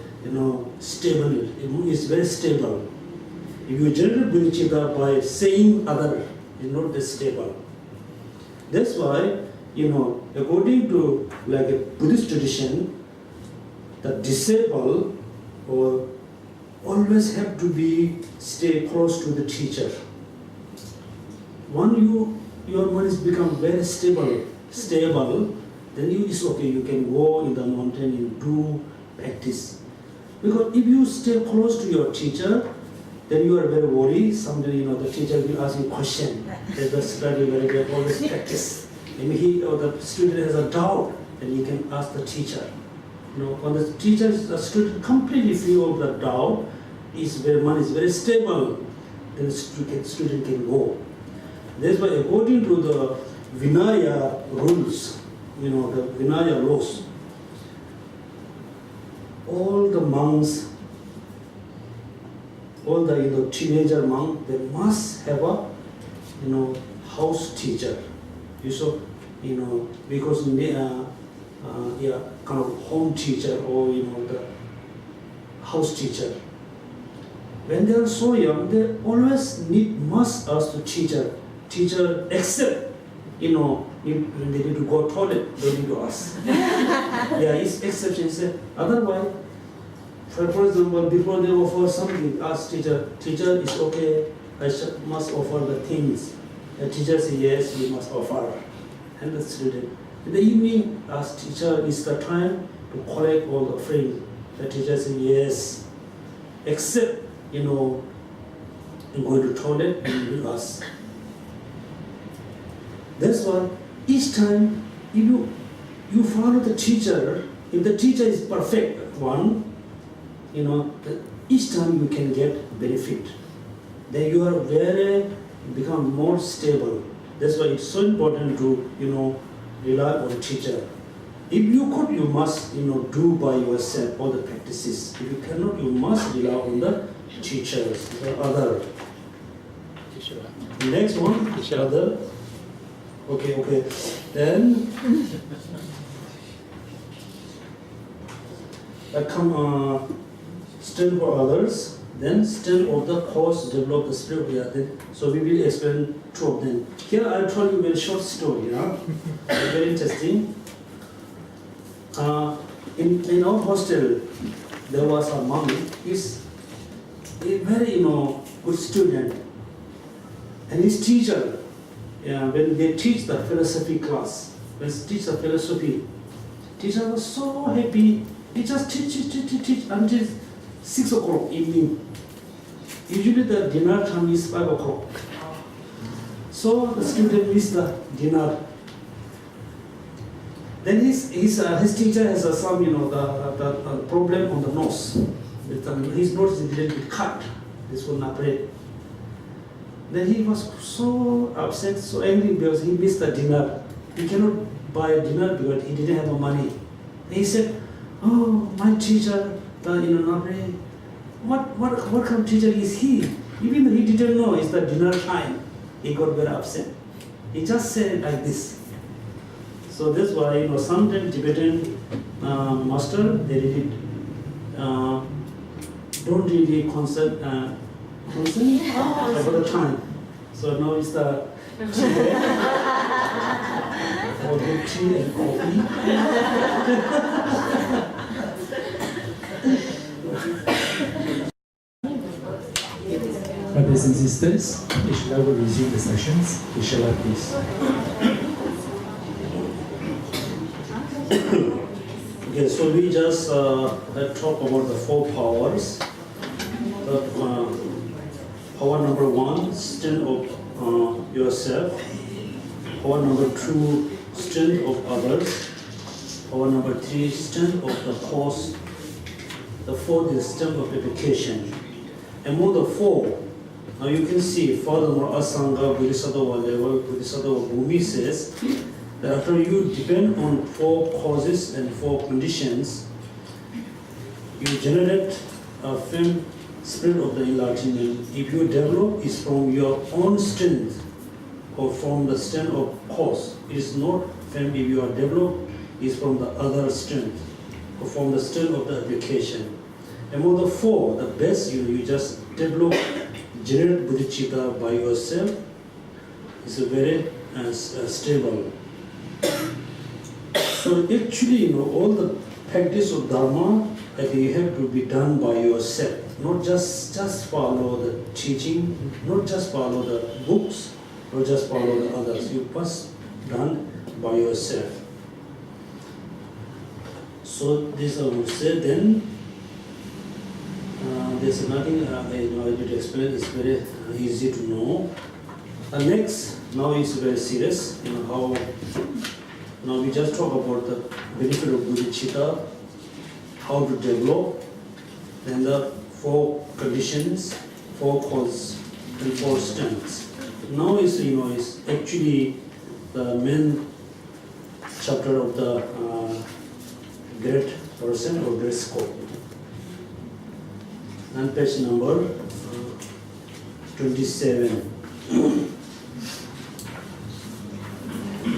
stable. It's very stable. If you generate bodhicitta by saying other, it's not that stable. That's why, according to like a Buddhist tradition, the disciple or always have to stay close to the teacher. When your mind is become very stable, then it's okay. You can go in the mountain and do practice. Because if you stay close to your teacher, then you are very worried. Someday, the teacher will ask you a question. They just study very well, always practice. And he or the student has a doubt, then you can ask the teacher. When the teacher, the student completely free of the doubt, mind is very stable, then the student can go. That's why according to the Vinaya rules, the Vinaya laws, all the monks, all the teenager monk, they must have a house teacher. Because kind of home teacher or the house teacher. When they are so young, they always must ask the teacher, except if they need to go to toilet, they need to ask. It's exception. Otherwise, For example, before they offer something, ask teacher, teacher is okay, must offer the things. The teacher says yes, you must offer. And the student. In the evening, ask teacher, is the time to collect all the frame. The teacher says yes, except, I'm going to toilet and you will ask. That's why each time, if you follow the teacher, if the teacher is perfect one, each time you can get benefit. Then you are become more stable. That's why it's so important to, rely on teacher. If you could, you must, do by yourself all the practices. If you cannot, you must rely on the teachers, the other. Next one, other. Okay. Then, stand for others. Then stand of the cause, develop the spirit. So we will explain two of them. Here I'll tell you a very short story. Very interesting. In our hostel, there was a monk. He's a very good student, and his teacher, when they teach the philosophy class, teacher was so happy. He just teach until 6 o'clock evening. Usually the dinner time is 5 o'clock. So the student missed the dinner. Then his teacher has some the problem on the nose. His nose is a little bit cut. This will not break. Then he was so upset, so angry because he missed the dinner. He cannot buy a dinner because he didn't have the money. He said, "Oh, my teacher, what kind of teacher is he? Even though he didn't know it's the dinner time, he got very upset. He just said it like this." So that's why sometimes Tibetan master they really don't really concern about the time. So now it's the tea and coffee. Brothers and sisters, Geshe will resume the sessions. Geshe, please. Okay, so we just talk about the 4 powers. Power number 1, strength of yourself. Power number 2, strength of others. Power number 3, strength of the cause. The 4th is strength of application. Among the 4, now you can see furthermore Asanga Bodhisattva level, Bodhisattva Bhumi says that after you depend on 4 causes and 4 conditions, you generate a firm spirit of the enlightenment. If you develop, it's from your own strength or from the strength of cause. It is not firm if you are developed, it's from the other strength or from the strength of the application. Among the 4, the best you just develop, generate bodhicitta by yourself. It's a very stable. So actually, all the practice of Dharma, you have to be done by yourself. Not just follow the teaching, not just follow the books, not just follow the others. You must done by yourself. So this I would say then. There's nothing I need to explain. It's very easy to know. Next, now is very serious. How now we just talk about the benefit of bodhicitta, how to develop, then the 4 conditions, 4 causes, and 4 strengths. Now is is actually the main chapter of the great person or great scope. And page number 27.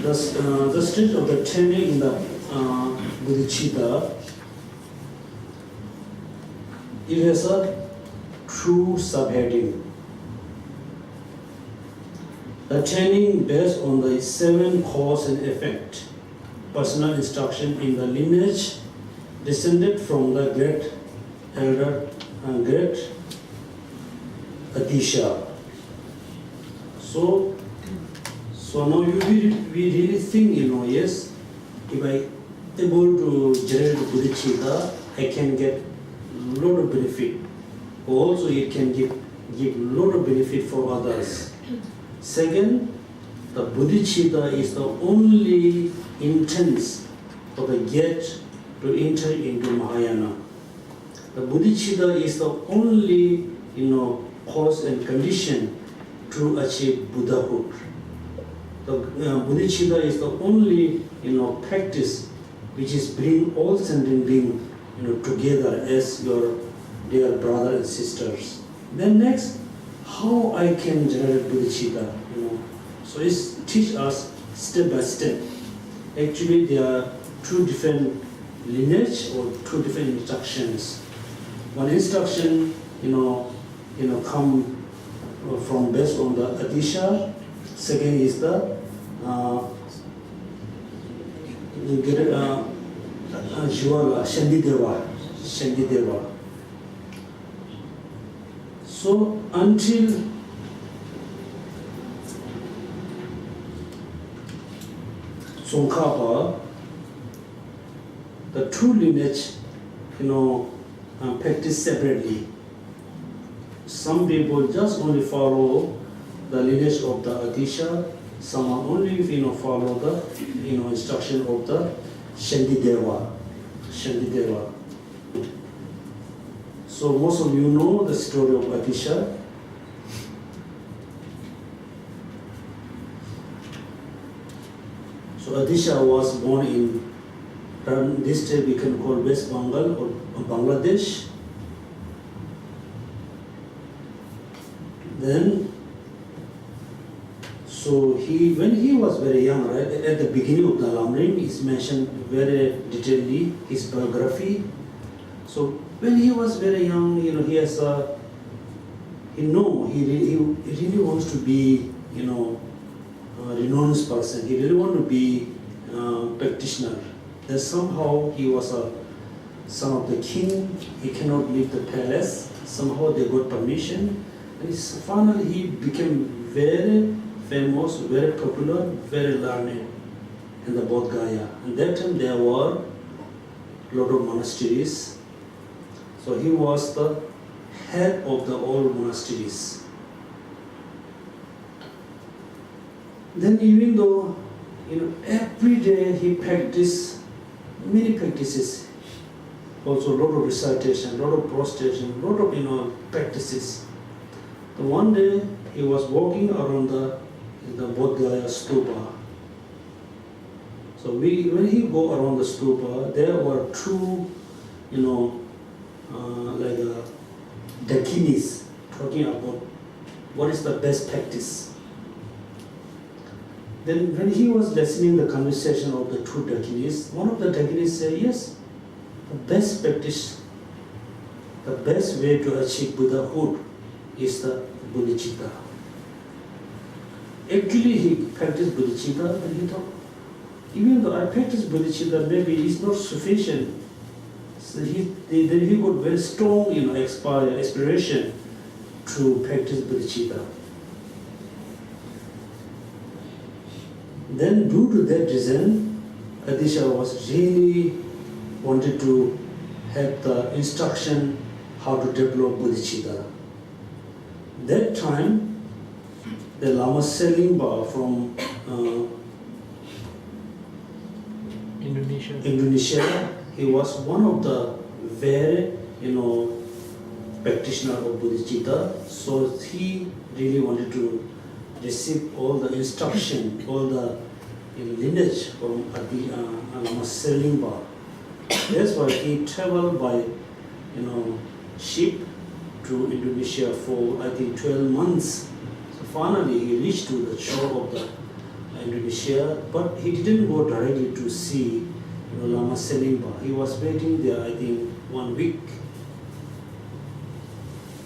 The stage of the training in the bodhicitta, it has a true subheading. The training based on the 7 cause and effect, personal instruction in the lineage descended from the great elder great Adisha. So now we really think, yes, if I able to generate bodhicitta, I can get lot of benefit. Also, it can give lot of benefit for others. Second, the bodhicitta is the only intent for the yet to enter into Mahayana. The bodhicitta is the only, cause and condition to achieve Buddhahood. The bodhicitta is the only, practice which is bring all sentient beings, together as your dear brothers and sisters. Then next, how I can generate bodhicitta, So it's teach us step by step. Actually, there are two different lineage or two different instructions. One instruction, come from based on the Adisha. Second is the Jwala, Shandideva. So until Tsongkhapa, the two lineage, practice separately. Some people just only follow the lineage of the Adisha. Some only, follow the, instruction of the Shandideva. So most of you know the story of Adisha. So Adisha was born in this day we can call West Bengal or Bangladesh. Then, so when he was very young, right, at the beginning of the Lamrim, is mentioned very detailedly his biography. So when he was very young, he has he really wants to be, a renounced person. He really want to be practitioner. Then somehow he was a son of the king. He cannot leave the palace. Somehow they got permission, and finally he became very famous, very popular, very learned in the Bodh Gaya. And that time there were a lot of monasteries. So he was the head of the all monasteries. Then even though, every day he practiced many practices, also a lot of recitation, a lot of prostration, a lot of, practices. So one day he was walking around the Bodh Gaya stupa. So when he go around the stupa, there were two, dakinis talking about what is the best practice. Then when he was listening the conversation of the two dakinis, one of the dakinis said, yes, the best practice, the best way to achieve Buddhahood is the bodhicitta. Actually, he practiced bodhicitta, and he thought, even though I practice bodhicitta, maybe it's not sufficient. So then he got very strong, aspiration to practice bodhicitta. Then, due to that reason, Adisha was really wanted to have the instruction how to develop bodhicitta. That time, the Lama Selingba from Indonesia, he was one of the very, practitioner of bodhicitta. So he really wanted to receive all the instruction, all the lineage from Lama Selingba. That's why he traveled by, ship to Indonesia for, 12 months. So finally he reached to the shore of the Indonesia, but he didn't go directly to see Lama Selingba. He was waiting there, 1 week.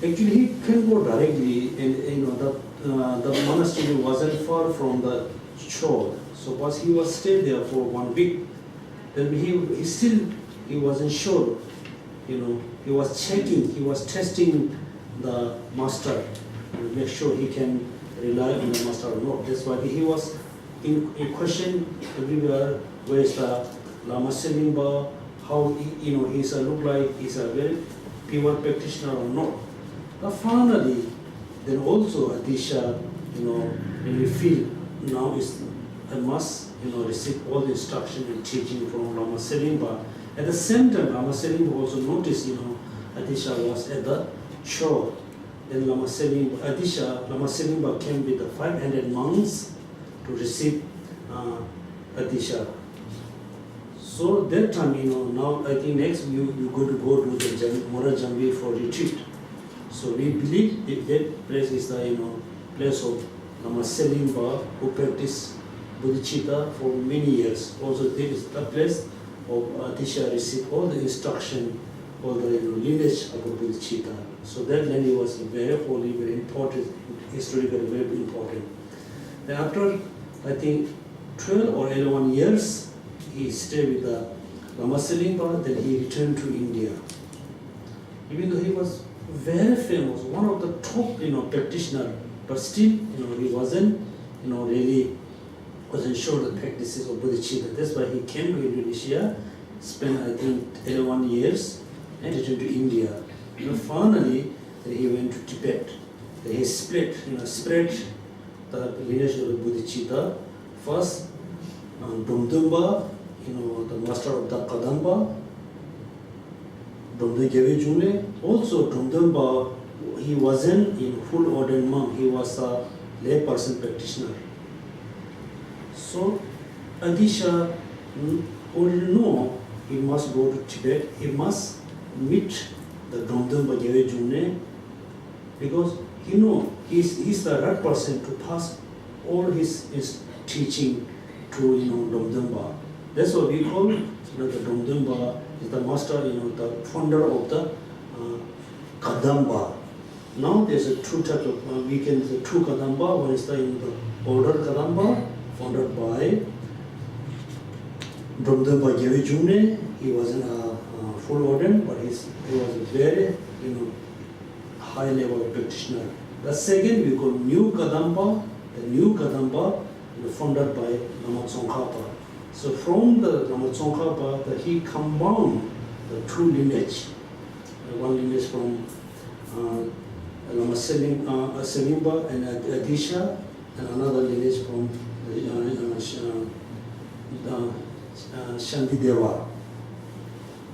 Actually, he can go directly, and the monastery wasn't far from the shore. So, but he was stayed there for 1 week. Then he wasn't sure, he was checking, he was testing the master to make sure he can rely on the master or not. That's why he was in question everywhere. Where is the Lama Selimba? How he's a look like he's a very pure practitioner or not. But finally, then also Adisha, when we feel now is I must receive all the instruction and teaching from Lama Selimba. At the same time, Lama Selimba also noticed, Adisha was at the shore. Then Lama Selimba came with the 500 monks to receive Adisha. So that time, now I think next you go to the Mora Jambi for retreat. So we believe that place is the place of Lama Selimba who practiced bodhicitta for many years. Also this is the place of Adisha received all the instruction, all the lineage about bodhicitta. So that land was very holy, very important, historically very important. Then after I think 12 or 11 years, he stayed with the Lama Selimba, then he returned to India. Even though he was very famous, one of the top practitioner, but still he wasn't really wasn't sure the practices of bodhicitta. That's why he came to Indonesia, spent I think 11 years, and returned to India. Finally, he went to Tibet. Then he spread the lineage of bodhicitta. First, Domdumba, the master of the Kadamba, Domdumba Gyave. Also, Domdumba, he wasn't in full ordained monk. He was a lay person practitioner. So, Adisha already know he must go to Tibet. He must meet the Domdumba Gyave because he know he's the right person to pass all his teaching to Domdumba. That's what we call the Domdumba is the master, the founder of the Kadamba. Now there's a two type of the two Kadamba. One is the older Kadamba, founded by Domdumba Gyave. He wasn't a full ordained, but he was a very high level practitioner. The second we call new Kadamba. The new Kadamba founded by Lama Tsongkhapa. So from the Lama Tsongkhapa, he combined the two lineage. One lineage from Lama Selimba and Adisha, and another lineage from Shantideva.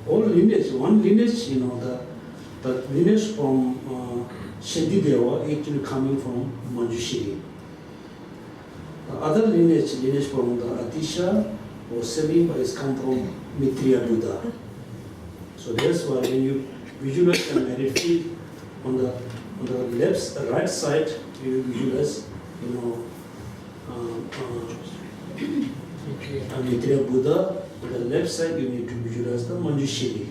All lineage, one lineage, the lineage from Shantideva actually coming from Manjushri. The other lineage from the Adisha or Selimba is come from Mitriya Buddha. So that's why when you visualize the married feet on the right side, you visualize Mitriya Buddha. On the left side, you need to visualize the Manjushri.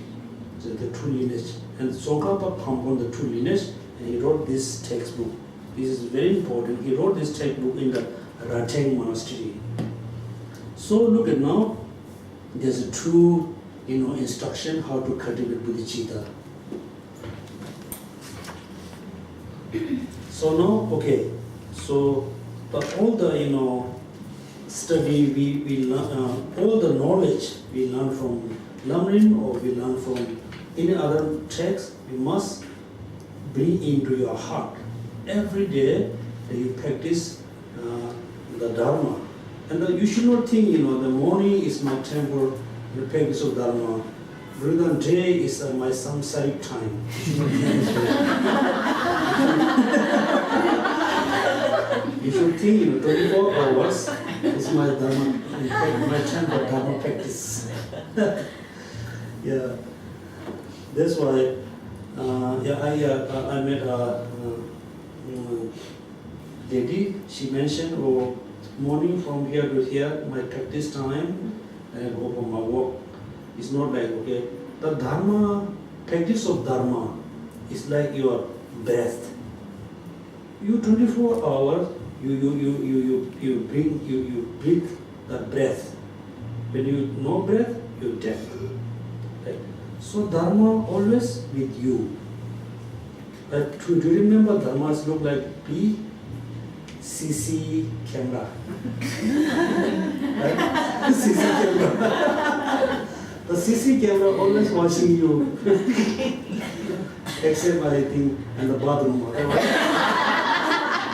So the two lineage. And Tsongkhapa compound the two lineage, and he wrote this textbook. This is very important. He wrote this textbook in the Rateng monastery. So look at now, there's a true instruction how to cultivate bodhicitta. So now, okay, so all the study we learn, all the knowledge we learn from Lamrim or we learn from any other text, you must bring into your heart. Every day that you practice the Dharma. And you should not think, the morning is my time for the practice of Dharma. During the day is my samsaric time. You should think, 24 hours is my Dharma, my time for Dharma practice. Yeah, that's why. I met a lady. She mentioned, morning from here to here, my practice time, and I go for my work. It's not like, okay, the Dharma, practice of Dharma is like your breath. You 24 hours, you breathe the breath. When you no breath, you death. Right? So Dharma always with you. But do you remember Dharmas look like CC camera? Right? CC camera. The CC camera always watching you. Except I think in the bathroom or whatever.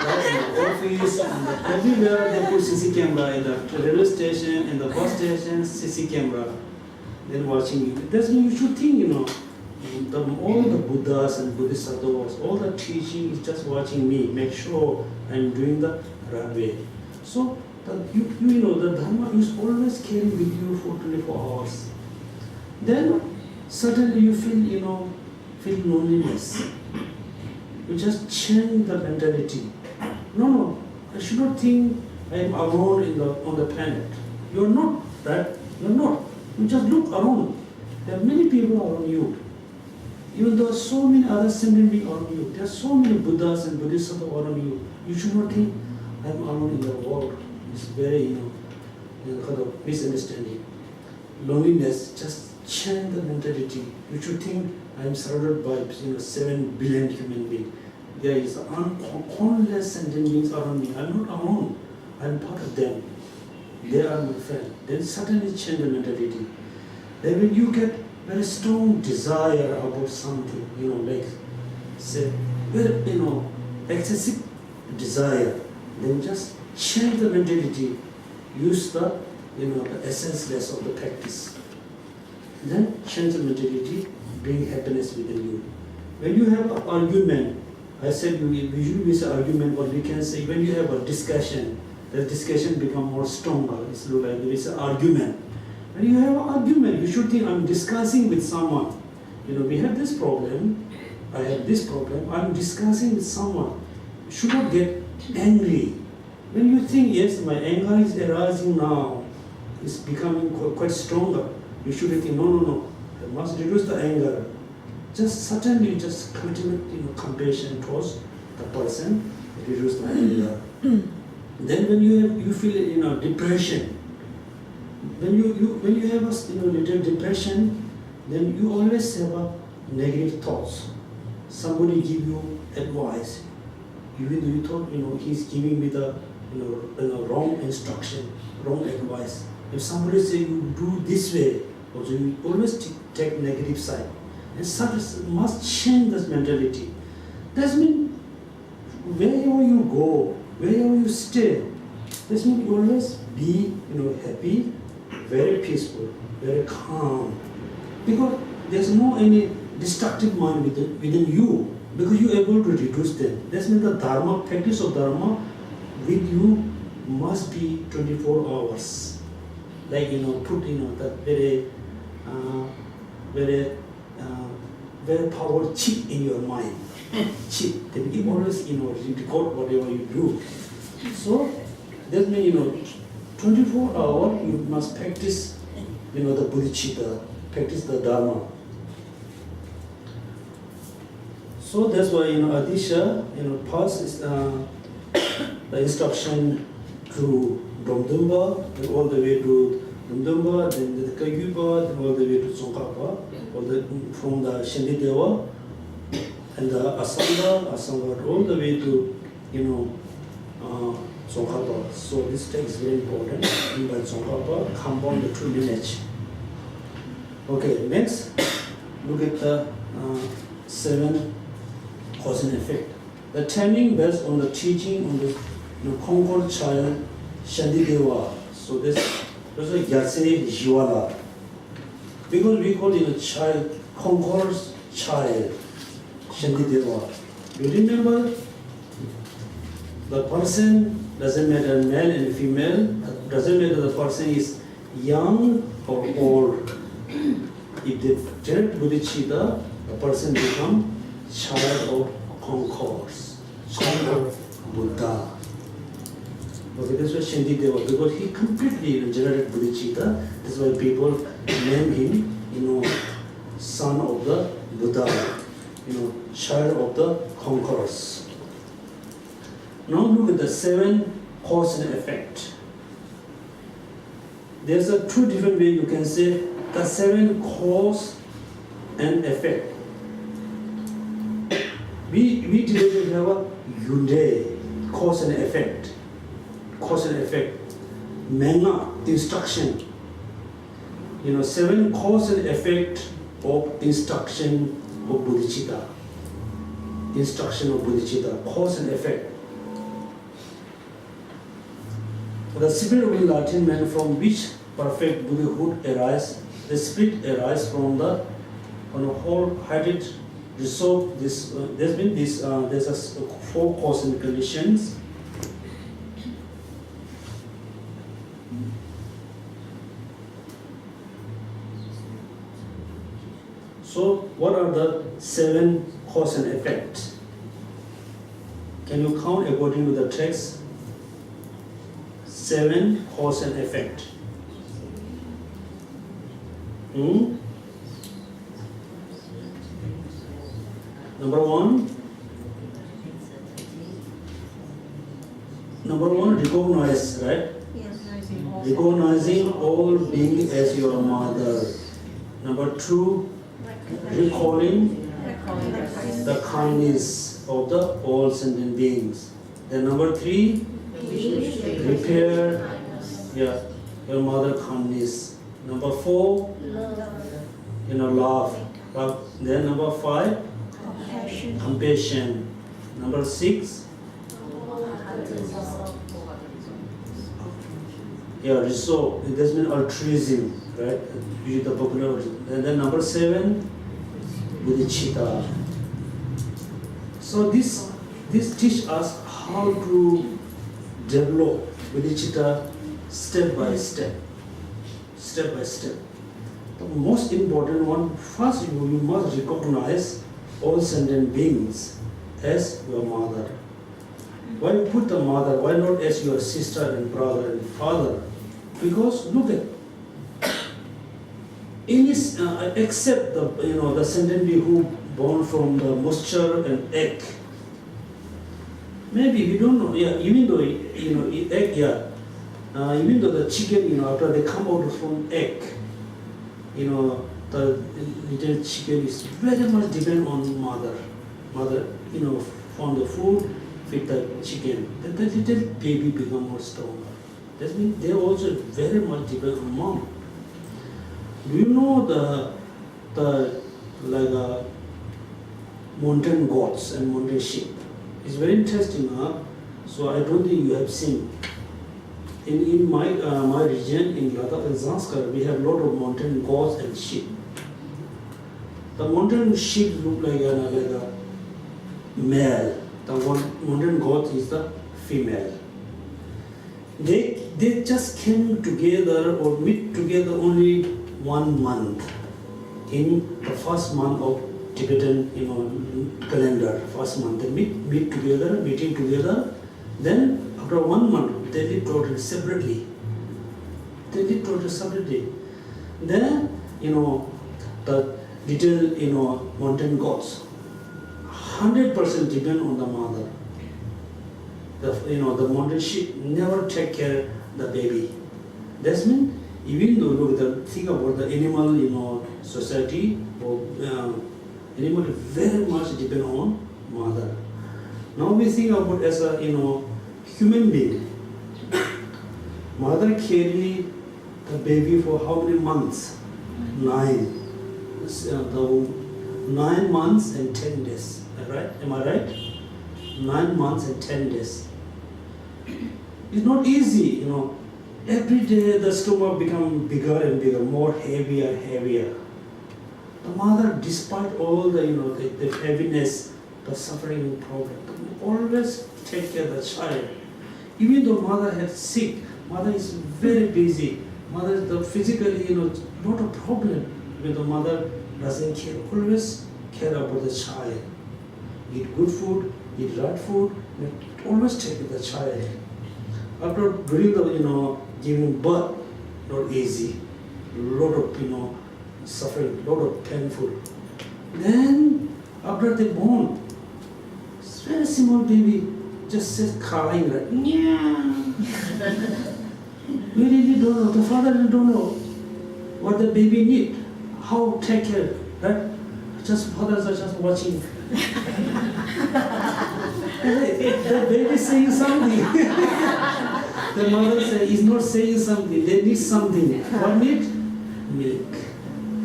Right, in the office, everywhere they put CC camera, in the railway station, in the bus station, CC camera. Then watching you. That's when you should think, all the Buddhas and Bodhisattvas, all the teaching is just watching me, make sure I'm doing the right way. So the Dharma is always carrying with you for 24 hours. Then suddenly you feel loneliness. You just change the mentality. No, I should not think I am alone on the planet. You're not, right? You're not. You just look around. There are many people around you. Even though there are so many other sentient beings around you, there are so many Buddhas and Bodhisattvas around you. You should not think I'm alone in the world. It's very, kind of misunderstanding. Loneliness, just change the mentality. You should think I'm surrounded by 7 billion human beings. There is countless sentient beings around me. I'm not alone. I'm part of them. They are my friend. Then suddenly change the mentality. Then when you get very strong desire about something, like say very excessive desire, then just change the mentality. Use the the essence of the practice. Then change the mentality, bring happiness within you. When you have an argument, I said usually we say argument, or we can say when you have a discussion, the discussion become more stronger. It's like there is an argument. When you have an argument, you should think I'm discussing with someone. We have this problem, I have this problem, I'm discussing with someone. You should not get angry. When you think, yes, my anger is arising now, it's becoming quite stronger, you should think, no, I must reduce the anger. Just suddenly just cultivate compassion towards the person, reduce the anger. Then when you feel depression, when you have a little depression, then you always have a negative thoughts. Somebody give you advice, even though you thought he's giving me the wrong instruction, wrong advice. If somebody say you do this way, also you always take negative side. And such must change this mentality. That means wherever you go, wherever you stay, this means you always be happy, very peaceful, very calm. Because there's no any destructive mind within you, because you're able to reduce them. That means the Dharma, practice of Dharma with you must be 24 hours. Like put that very powerful chip in your mind. Chip, then you always record whatever you do. So that means 24 hours you must practice the bodhicitta, practice the Dharma. So that's why Adisha pass is the instruction to Domdumba, and all the way to Domdumba, then the Kagyupa, then all the way to Tsongkhapa, from the Shandideva and the Asanga, all the way to Tsongkhapa. So this text is very important. By Tsongkhapa, compound the true lineage. Okay, next, look at the 7 cause and effect. The timing based on the teaching on the concord child Shandideva. So this is a Geshe Jivala. Because we call it a child, Concord's child, Shandideva. You remember? The person doesn't matter male and female, doesn't matter the person is young or old. If they direct bodhicitta, the person becomes child of Concords, child of Buddha. Okay, that's why Shandideva, because he completely generated bodhicitta. That's why people name him, son of the Buddha, child of the Conquerors. Now look at the 7 cause and effect. There's a 2 different ways you can say the 7 cause and effect. We today have a Yunde, cause and effect. Cause and effect. Manga, instruction. 7 cause and effect of instruction of bodhicitta. Instruction of bodhicitta, cause and effect. The spirit of enlightenment from which perfect Buddhahood arises, the spirit arises from the whole-hearted resolve. There's a 4 cause and conditions. So, what are the 7 cause and effect? Can you count according to the text? 7 cause and effect. Number one, recognize, right? Yes. Recognizing all being as your mother. Number 2, recalling the kindness of the all sentient beings. Then number 3, repair your mother kindness. Number 4, love. Then number 5, compassion. Number 6, resolve. It does mean altruism, right? Use the popular. And then number 7, bodhicitta. So this teach us how to develop bodhicitta step by step. Step by step. The most important one, first you must recognize all sentient beings as your mother. Why you put the mother? Why not as your sister and brother and father? Because look at except the sentient being who born from the moisture and egg. Maybe we don't know. Even though egg. Even though the chicken, after they come out from egg, the little chicken is very much depend on mother. Mother, from the food, feed the chicken. The little baby become more stronger. That means they also very much depend on mom. Do you know the mountain goats and mountain sheep? It's very interesting, So I don't think you have seen. In my region, in Ladakh and Zanskar, we have a lot of mountain goats and sheep. The mountain sheep look like a male. The mountain goat is the female. They just came together or meet together only 1 month in the first month of Tibetan calendar. First month they meeting together. Then after 1 month they live totally separately. Then the little mountain goats 100% depend on the mother. The mountain sheep never take care the baby. That means even though think about the animal society or animal very much depend on mother. Now we think about as a human being. Mother carry the baby for how many months? 9. 9 months and 10 days. Right? Am I right? 9 months and 10 days. It's not easy, Every day the stomach becomes bigger and bigger, more heavier and heavier. The mother, despite all the the heaviness, the suffering and problem, always take care of the child. Even though mother is sick, mother is very busy. Mother is physically, lot of problem. When the mother doesn't care, always care about the child. Eat good food, eat right food, always take care of the child. After during the giving birth, not easy, lot of suffering, lot of painful. Then after they born, very small baby just says crying like "Nya." We really don't know. The father don't know what the baby need, how take care, right? just fathers are just watching. The baby is saying something. The mother is not saying something. They need something. What need? Milk,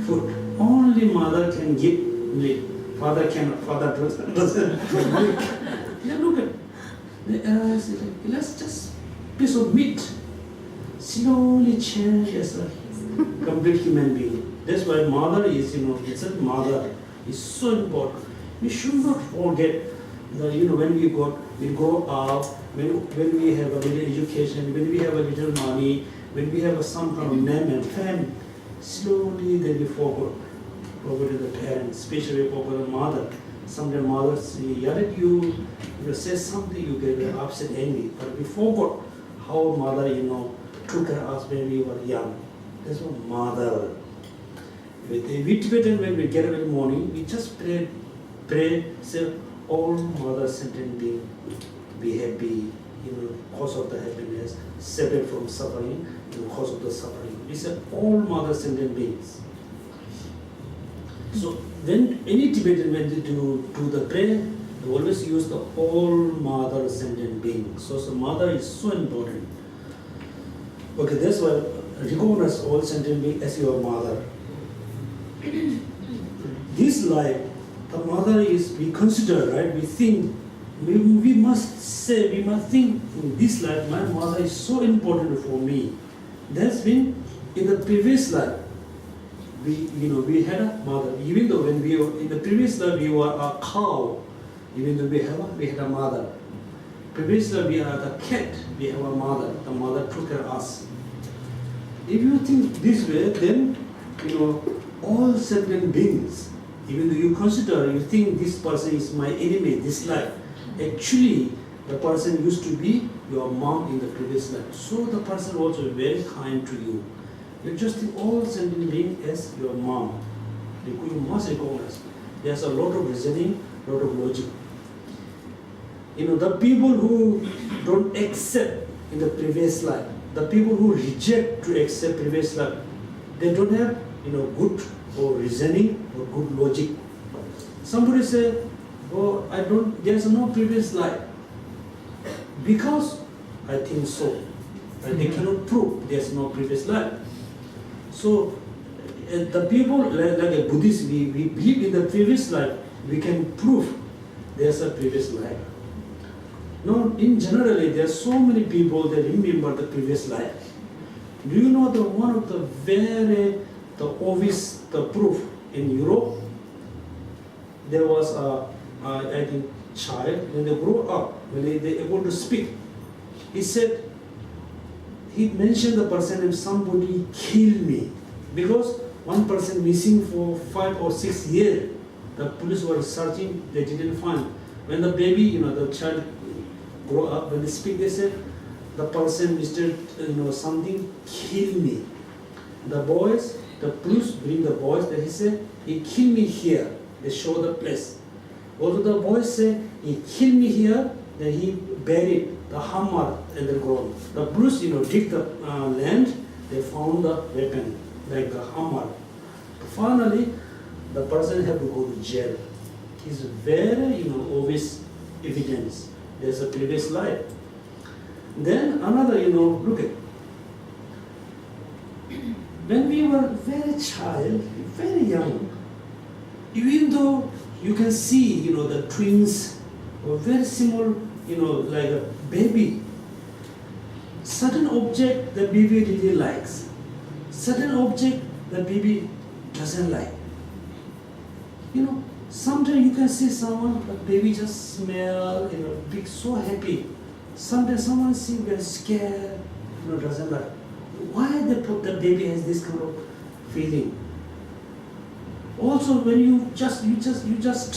food. Only mother can give milk. Father cannot. Father doesn't give milk. Yeah, look at. Let's just piece of meat. Slowly change as a complete human being. That's why mother is, it's a mother is so important. We should not forget that, when we go out, when we have a little education, when we have a little money, when we have some kind of name and fame, slowly then we forget the parents, especially forget the mother. Sometimes mothers yell at you, say something, you get upset, angry. But we forgot how mother, took care of us when we were young. That's what mother. We Tibetan, when we get up in the morning, we just pray, say, all mother sentient being, be happy, cause of the happiness, separate from suffering, cause of the suffering. We say all mother sentient beings. So when any Tibetan, when they do the prayer, they always use the all mother sentient being. So mother is so important. Okay, that's why recognize all sentient beings as your mother. This life, the mother is, we consider, right? We think, we must think, in this life, my mother is so important for me. That's been in the previous life. We had a mother. Even though when we were in the previous life, we were a cow. Even though we had a mother. Previous life, we are the cat. We have a mother. The mother took care of us. If you think this way, then all sentient beings, even though you consider, you think this person is my enemy, this life, actually the person used to be your mom in the previous life. So the person also very kind to you. You just think all sentient beings as your mom. You must recognize. There's a lot of reasoning, a lot of logic. The people who don't accept in the previous life, the people who reject to accept previous life, they don't have good or reasoning or good logic. Somebody say, oh, there's no previous life. Because I think so. And they cannot prove there's no previous life. So the people, like a Buddhist, we believe in the previous life, we can prove there's a previous life. No, in generally, there are so many people that remember the previous life. Do you know one of the very obvious proof in Europe? There was I think child, when they grow up, when they able to speak, he mentioned the person name, somebody killed me, because one person missing for 5 or 6 years. The police were searching, they didn't find. When the baby, the child grow up, when they speak, they said, the person, Mr. something killed me. The boys, the police bring the boys, that he said, he killed me here. They show the place. Also the boys say, he killed me here, then he buried the hammer in the ground. The police, dig the land, they found the weapon, like the hammer. Finally, the person had to go to jail. It's very, obvious evidence. There's a previous life. Then another, look at. When we were very child, very young, even though you can see, the twins were very similar, like a baby. Certain object the baby really likes. Certain object the baby doesn't like. Sometimes you can see someone, the baby just smell, be so happy. Sometimes someone seems very scared, doesn't like. Why the baby has this kind of feeling? Also, when you just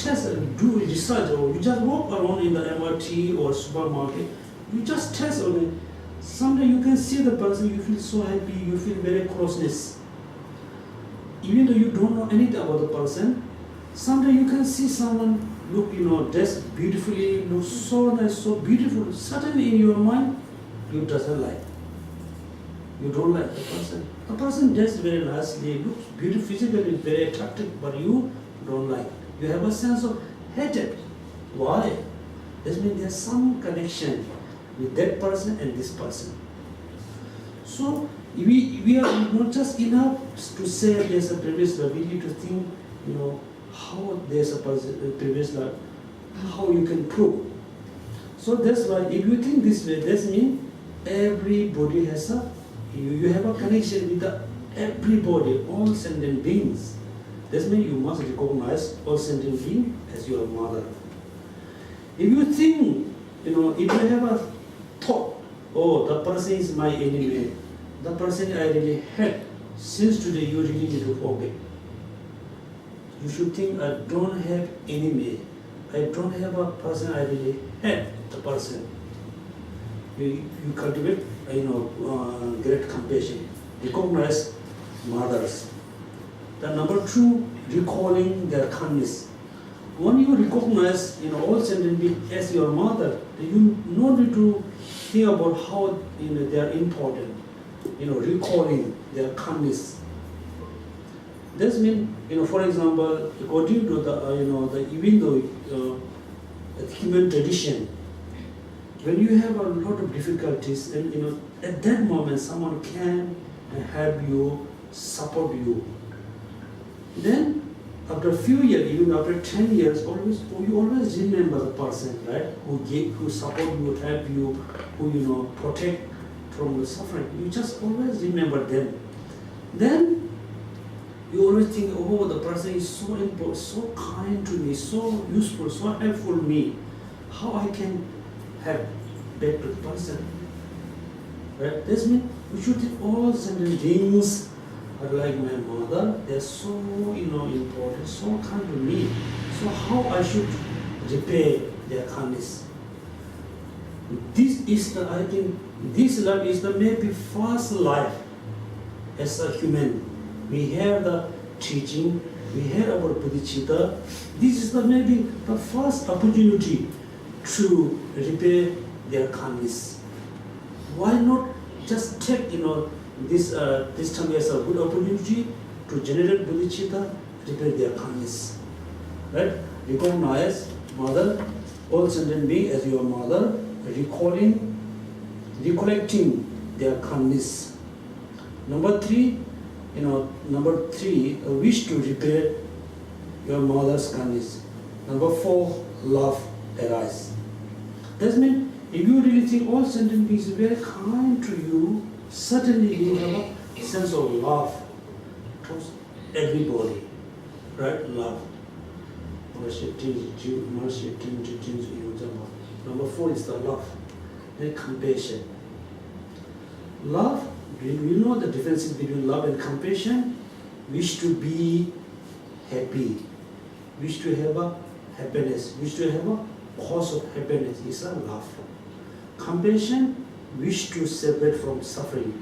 test and do research, or you just walk around in the MRT or supermarket, you just test on it. Sometimes you can see the person, you feel so happy, you feel very closeness. Even though you don't know anything about the person, sometimes you can see someone look, dressed beautifully, look so nice, so beautiful. Suddenly in your mind, you doesn't like. You don't like the person. The person dressed very nicely, looks beautiful, physically very attractive, but you don't like. You have a sense of hatred. Why? That means there's some connection with that person and this person. So we are not just enough to say there's a previous life. We need to think, how there's a previous life, how you can prove. So that's why if you think this way, that means everybody has you have a connection with everybody, all sentient beings. That means you must recognize all sentient beings as your mother. If you think, if you have a thought, oh, the person is my enemy, the person I really hate, since today you really need to forget. You should think, I don't have enemy. I don't have a person I really hate the person. You cultivate, great compassion. Recognize mothers. The number 2, recalling their kindness. When you recognize, all sentient beings as your mother, you no need to think about how, they are important. Recalling their kindness. This means, for example, according to even though the human tradition, when you have a lot of difficulties, and at that moment someone can help you, support you. Then, after a few years, even after 10 years, you always remember the person, right? Who support you, help you, who protect from the suffering. You just always remember them. Then you always think, oh, the person is so important, so kind to me, so useful, so helpful to me. How I can help back to the person? Right? This means we should think all sentient beings are like my mother. They're so important, so kind to me. So how I should repay their kindness? This is I think this life is the maybe first life as a human. We hear the teaching, we hear about bodhicitta. This is maybe the first opportunity to repay their kindness. Why not just take this time as a good opportunity to generate bodhicitta, repay their kindness. Right? Recognize mother, all sentient beings as your mother, recollecting their kindness. Number 3, a wish to repay your mother's kindness. Number 4, love arises. That means if you really think all sentient beings are very kind to you, certainly you have a sense of love towards everybody. Right? Love. Number 4 is the love. Then compassion. Love, you know the difference between love and compassion? Wish to be happy. Wish to have a happiness. Wish to have a cause of happiness is a love. Compassion, wish to separate from suffering.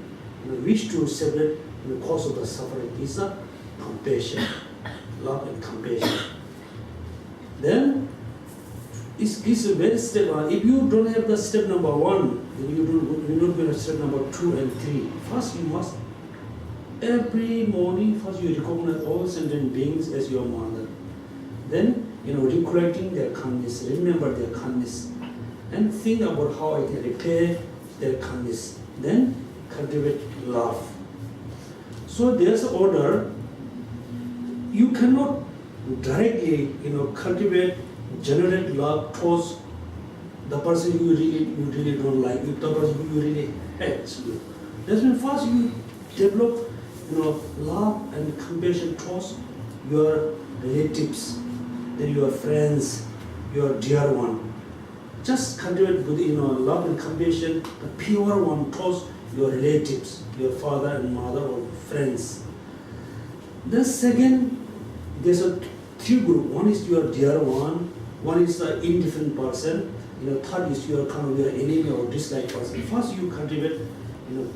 Wish to separate the cause of the suffering is a compassion. Love and compassion. Then, it's a very step. If you don't have the step number 1, then you're not going to step number 2 and 3. First, you must, every morning, first you recognize all sentient beings as your mother. Then, recollecting their kindness, remember their kindness, and think about how I can repay their kindness. Then, cultivate love. So there's an order. You cannot directly, cultivate, generate love towards the person you really don't like, the person you really hate. That's when first you develop, love and compassion towards your relatives, then your friends, your dear one. Just cultivate with, love and compassion, the pure one towards your relatives, your father and mother or friends. The second, there's a 3 group. One is your dear one is the indifferent person, third is your your enemy or dislike person. First you cultivate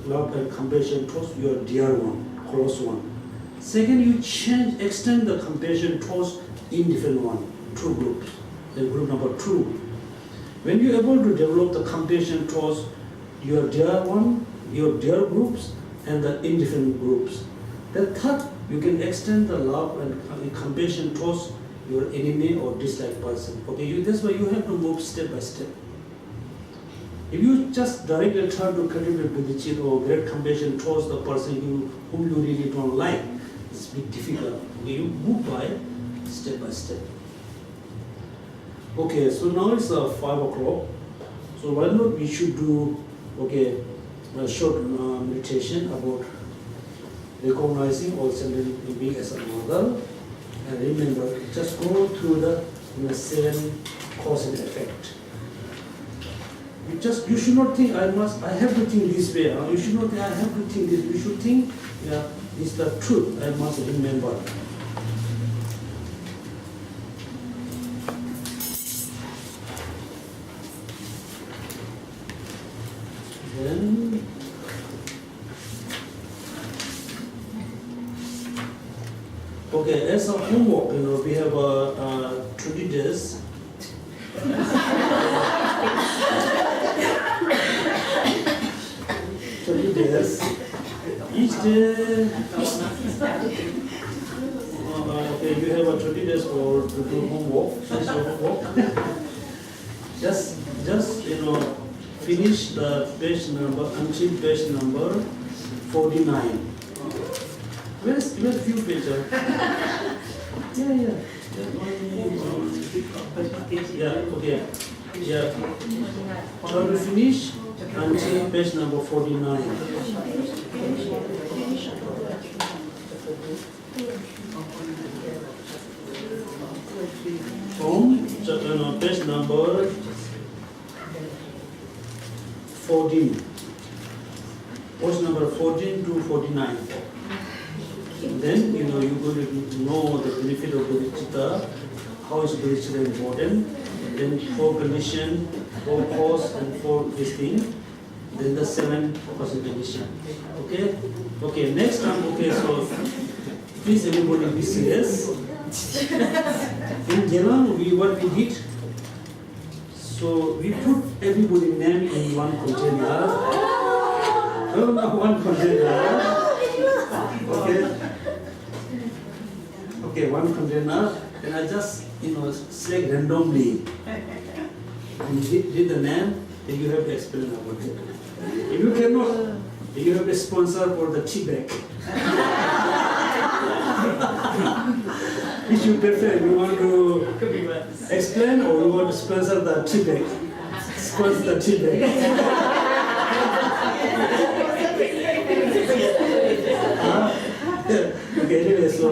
love and compassion towards your dear one, close one. Second, you extend the compassion towards indifferent one, 2 groups. Then group number 2. When you're able to develop the compassion towards your dear one, your dear groups, and the indifferent groups, the third you can extend the love and compassion towards your enemy or disliked person. Okay, that's why you have to move step by step. If you just directly try to cultivate bodhicitta or great compassion towards the person whom you really don't like, it's a bit difficult. Okay, you move by step. Okay, so now it's 5 o'clock. So why not we should do a short meditation about recognizing all sentient being as a mother, and remember, just go through the 7 cause and effect. You should not think I have to think this way. You should not think I have to think this. You should think, yeah, it's the truth. I must remember. Then okay, as a homework, we have 20 days. 20 days. Each day, okay, you have 20 days to do homework. Finish your homework. just finish the page number until page number 49. Where's few pages? Yeah. Yeah, okay. Yeah. Try to finish until page number 49. From page number 14. Page number 14 to 49. Then you're going to know the benefit of bodhicitta, how is bodhicitta important, then 4 conditions, 4 cause and 4 this thing, then the 7 cause and condition. Okay? Okay, next time, so please everybody be serious. In Gelang, what we did, so we put everybody's name in one container. No, not one container. Okay, one container, and I just, select randomly. And did the name, then you have to explain about it. If you cannot, then you have to sponsor for the tea bag. Which you prefer? You want to explain or you want to sponsor the tea bag? Sponsor the tea bag. Okay, anyway, so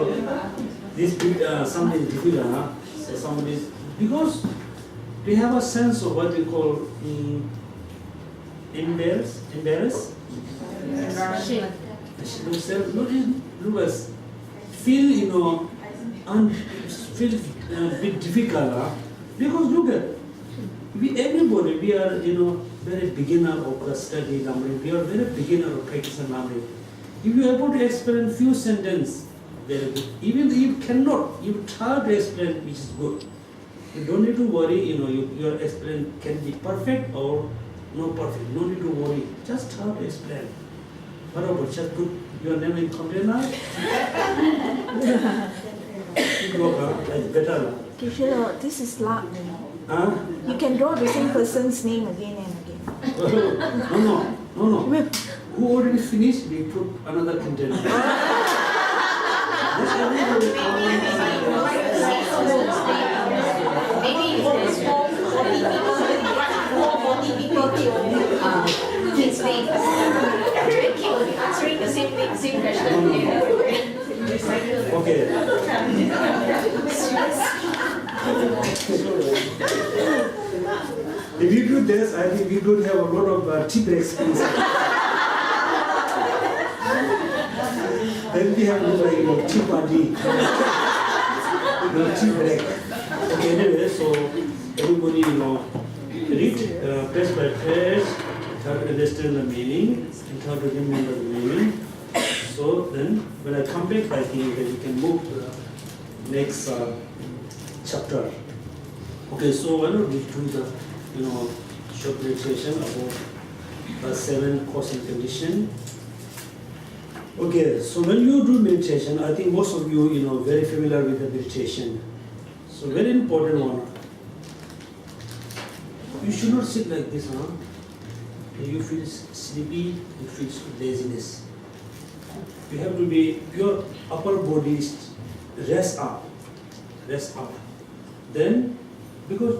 this something difficult, so somebody, because we have a sense of what we call embarrass. Feel feel a bit difficult, because look at everybody, we are very beginner of the study Lamrim. We are very beginner of practicing Lamrim. If you are able to explain few sentences, very good. Even if you cannot, you try to explain, which is good. You don't need to worry, your explain can be perfect or not perfect. No need to worry. Just try to explain. What about just put your name in container? Better. Geshe, this is luck. You can draw the same person's name again and again. No. Who already finished, we put another container. Maybe there's 40 people can stay. Everyone keep answering the same question. Okay. If you do this, I think we don't have a lot of tea breaks. Then we have tea party, tea break. Okay, anyway, so everybody, read page by page, try to understand the meaning, and try to remember the meaning. So then, when I come back, I think that we can move to the next chapter. Okay, so why don't we do the, short meditation about the 7 cause and condition. Okay, so when you do meditation, I think most of you, very familiar with the meditation. So very important one. You should not sit like this, huh? You feel sleepy, you feel laziness. You have to be, your upper body rest up. Then, because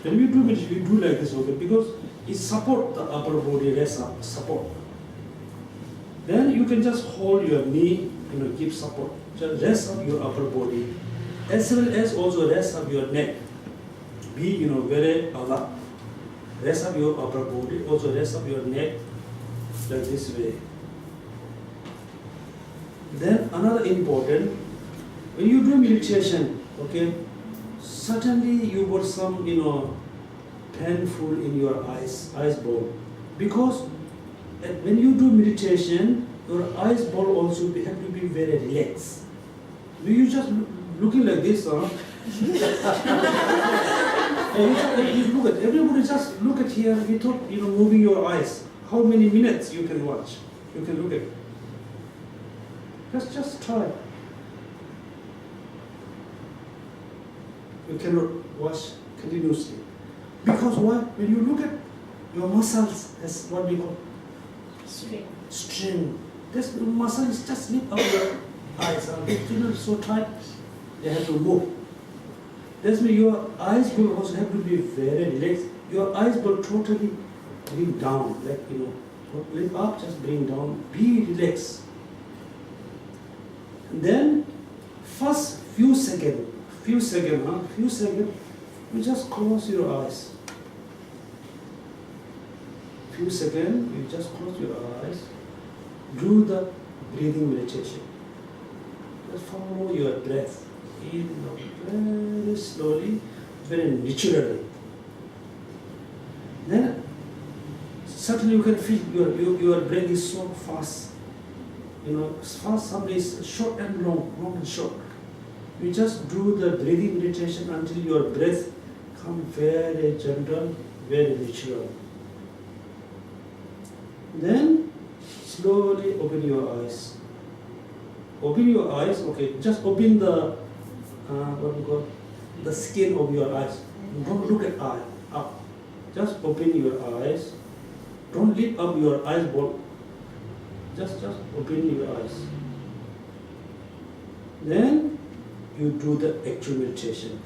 when you do meditation, you do like this, okay? Because it support the upper body, rest up, support. Then you can just hold your knee, give support. Just rest up your upper body, as well as also rest up your neck. Be, very alert. Rest up your upper body, also rest up your neck, like this way. Then another important, when you do meditation, okay, certainly you got some, painful in your eyes ball, because when you do meditation, your eyes ball also have to be very relaxed. You just looking like this, huh? You look at everybody. Just look at here without moving your eyes. How many minutes you can watch? You can look at. Just try. You cannot watch continuously, because what? When you look at your muscles, that's what we call strain. This muscle is just slip up your eyes. Are so tight? They have to move. That's means your eyes will also have to be very relaxed. Your eyes will totally bring down, like lift up, just bring down. Be relaxed. And then, first few seconds, you just close your eyes. Few seconds, you just close your eyes. Do the breathing meditation. Just follow your breath. In very slowly, very naturally. Then certainly you can feel your brain is so fast. Fast, some is short and long and short. You just do the breathing meditation until your breath come very gentle, very natural. Then slowly open your eyes. Open your eyes, okay, just open the the skin of your eyes. Don't look at eye up. Just open your eyes. Don't lift up your eyes ball. Just open your eyes. Then you do the actual meditation.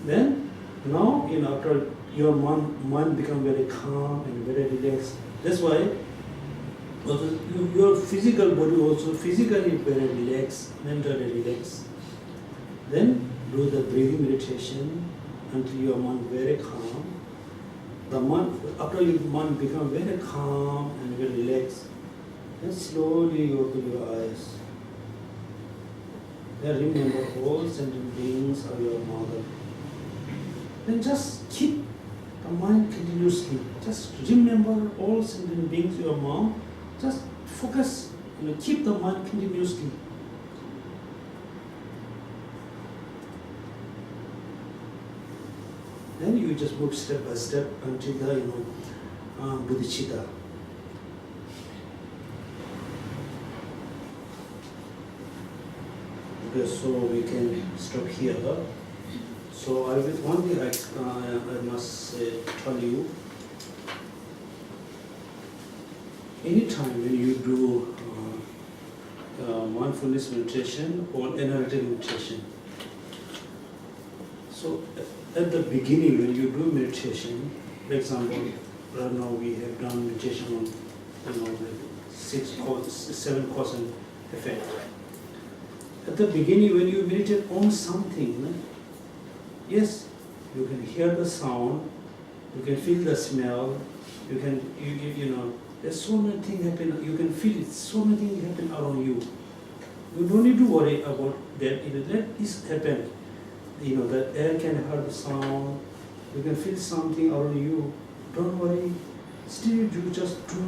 Then now after your mind become very calm and very relaxed. That's why also your physical body also physically very relaxed, mentally relaxed. Then do the breathing meditation until your mind very calm. After your mind become very calm and very relaxed, then slowly you open your eyes. Then remember all sentient beings are your mother. Then just keep the mind continuously. Just remember all sentient beings your mom. Just focus, keep the mind continuously. Then you just move step by step until the bodhicitta. Okay, so we can stop here. So one thing I must tell you. Anytime when you do mindfulness meditation or analytic meditation, so at the beginning when you do meditation, for example, right now we have done meditation on the 7 cause and effect. At the beginning when you meditate on something, yes, you can hear the sound, you can feel the smell, you can there's so many things happen. You can feel it. So many things happen around you. You don't need to worry about that. Let this happen. The air can hear the sound. You can feel something around you. Don't worry. Still, you just do,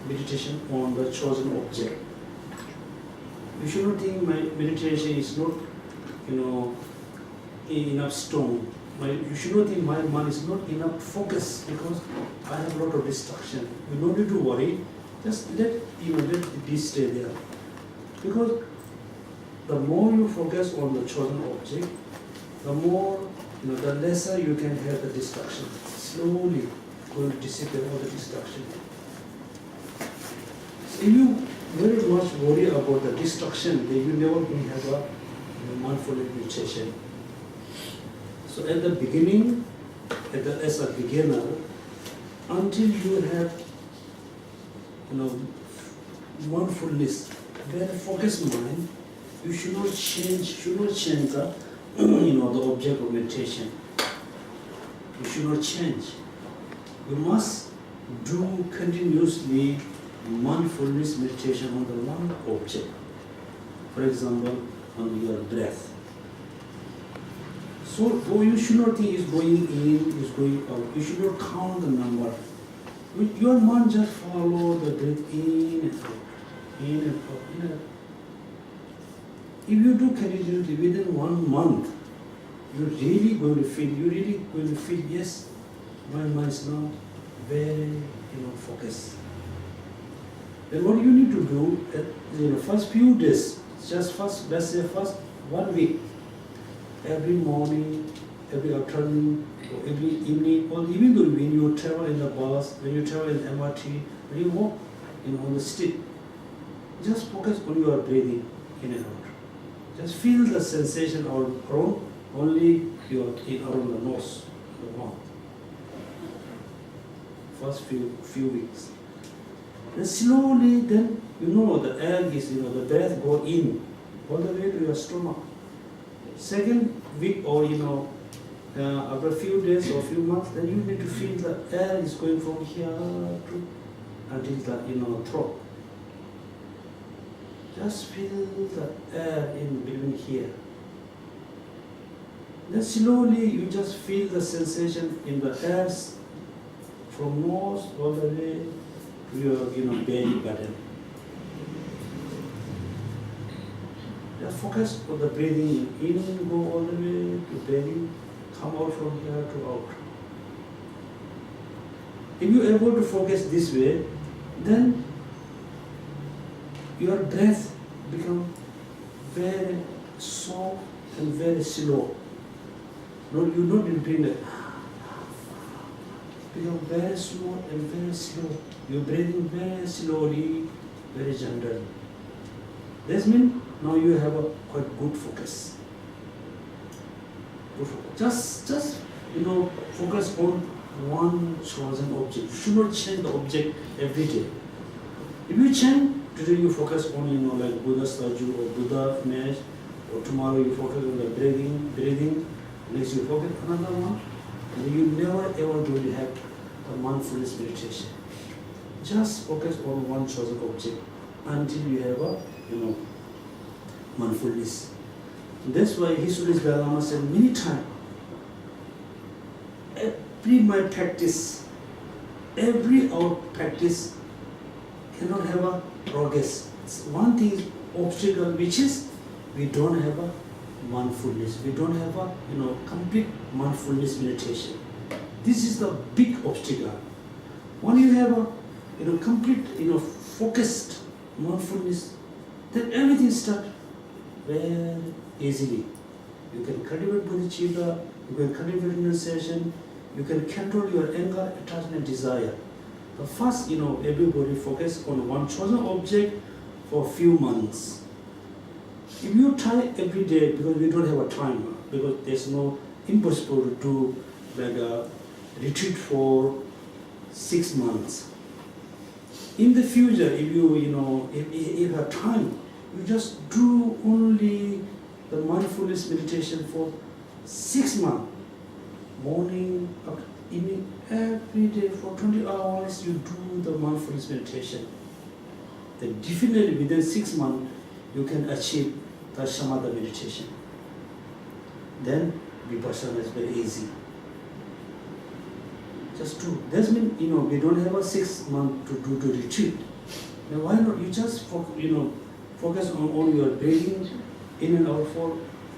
meditation on the chosen object. You should not think my meditation is not, enough strong. You should not think my mind is not enough focus because I have a lot of distraction. You don't need to worry. Just let this stay there. Because the more you focus on the chosen object, the more, the lesser you can have the distraction. Slowly going to dissipate all the distraction. So if you very much worry about the distraction, then you never will have a mindful meditation. So at the beginning, as a beginner, until you have mindfulness, very focused mind, you should not change the the object of meditation. You should not change. You must do continuously mindfulness meditation on the one object. For example, on your breath. So you should not think it's going in, it's going out. You should not count the number. Your mind just follow the breath in and out, in and out, in and out. If you do continuously within 1 month, you're really going to feel, yes, my mind is now very, focused. Then what you need to do, first few days, let's say first 1 week, every morning, every afternoon, or every evening, or even though when you travel in the bus, when you travel in MRT, when you walk on the street, just focus on your breathing in and out. Just feel the sensation around only around the nose, the mouth. First few weeks. Then slowly, then the air is, the breath go in all the way to your stomach. Second week or after a few days or few months, then you need to feel the air is going from here to until the throat. Just feel the air in between here. Then slowly you just feel the sensation in the air from nose all the way to your belly button. Just focus on the breathing in, go all the way to belly, come out from here to out. If you are able to focus this way, then your breath become very soft and very slow. You not breathe it. Become very slow and very slow. You're breathing very slowly, very gentle. This means now you have a quite good focus. Just focus on one chosen object. You should not change the object every day. If you change, today you focus on like Buddha statue or Buddha image, or tomorrow you focus on the breathing, next you focus on another one, and you never ever going to have a mindfulness meditation. Just focus on one chosen object until you have a mindfulness. That's why His Holiness Dalai Lama said many times, every my practice, every our practice cannot have a progress. One thing is obstacle, which is we don't have a mindfulness. We don't have a complete mindfulness meditation. This is the big obstacle. When you have a complete focused mindfulness, then everything starts very easily. You can cultivate bodhicitta, you can cultivate renunciation, you can control your anger, attachment, desire. But first, everybody focus on one chosen object for a few months. If you try every day, because we don't have a time, because there's no impossible to do like a retreat for 6 months. In the future, if you have time, you just do only the mindfulness meditation for 6 months. Morning, evening, every day for 20 hours you do the mindfulness meditation. Then definitely within 6 months you can achieve the samatha meditation. Then vipassana is very easy. Just do. That means we don't have a 6 months to do to retreat. Then why not you just focus on your breathing in and out for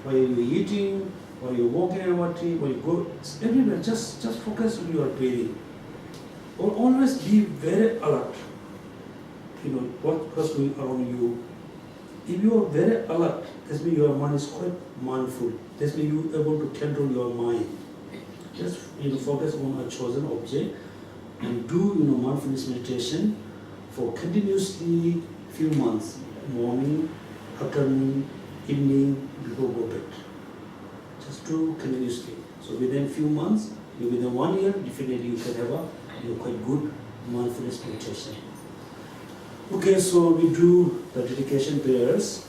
while you're eating, While you're walking in our tree, while you go everywhere, just focus on your breathing. Or always be very alert. You know what's going around you. If you are very alert, that means your mind is quite mindful. That means you are able to control your mind. Just focus on a chosen object and do mindfulness meditation for continuously few months, morning, afternoon, evening, before go bed. Just do continuously. So within few months, within 1 year, definitely you can have a quite good mindfulness meditation. Okay, so we do the dedication prayers.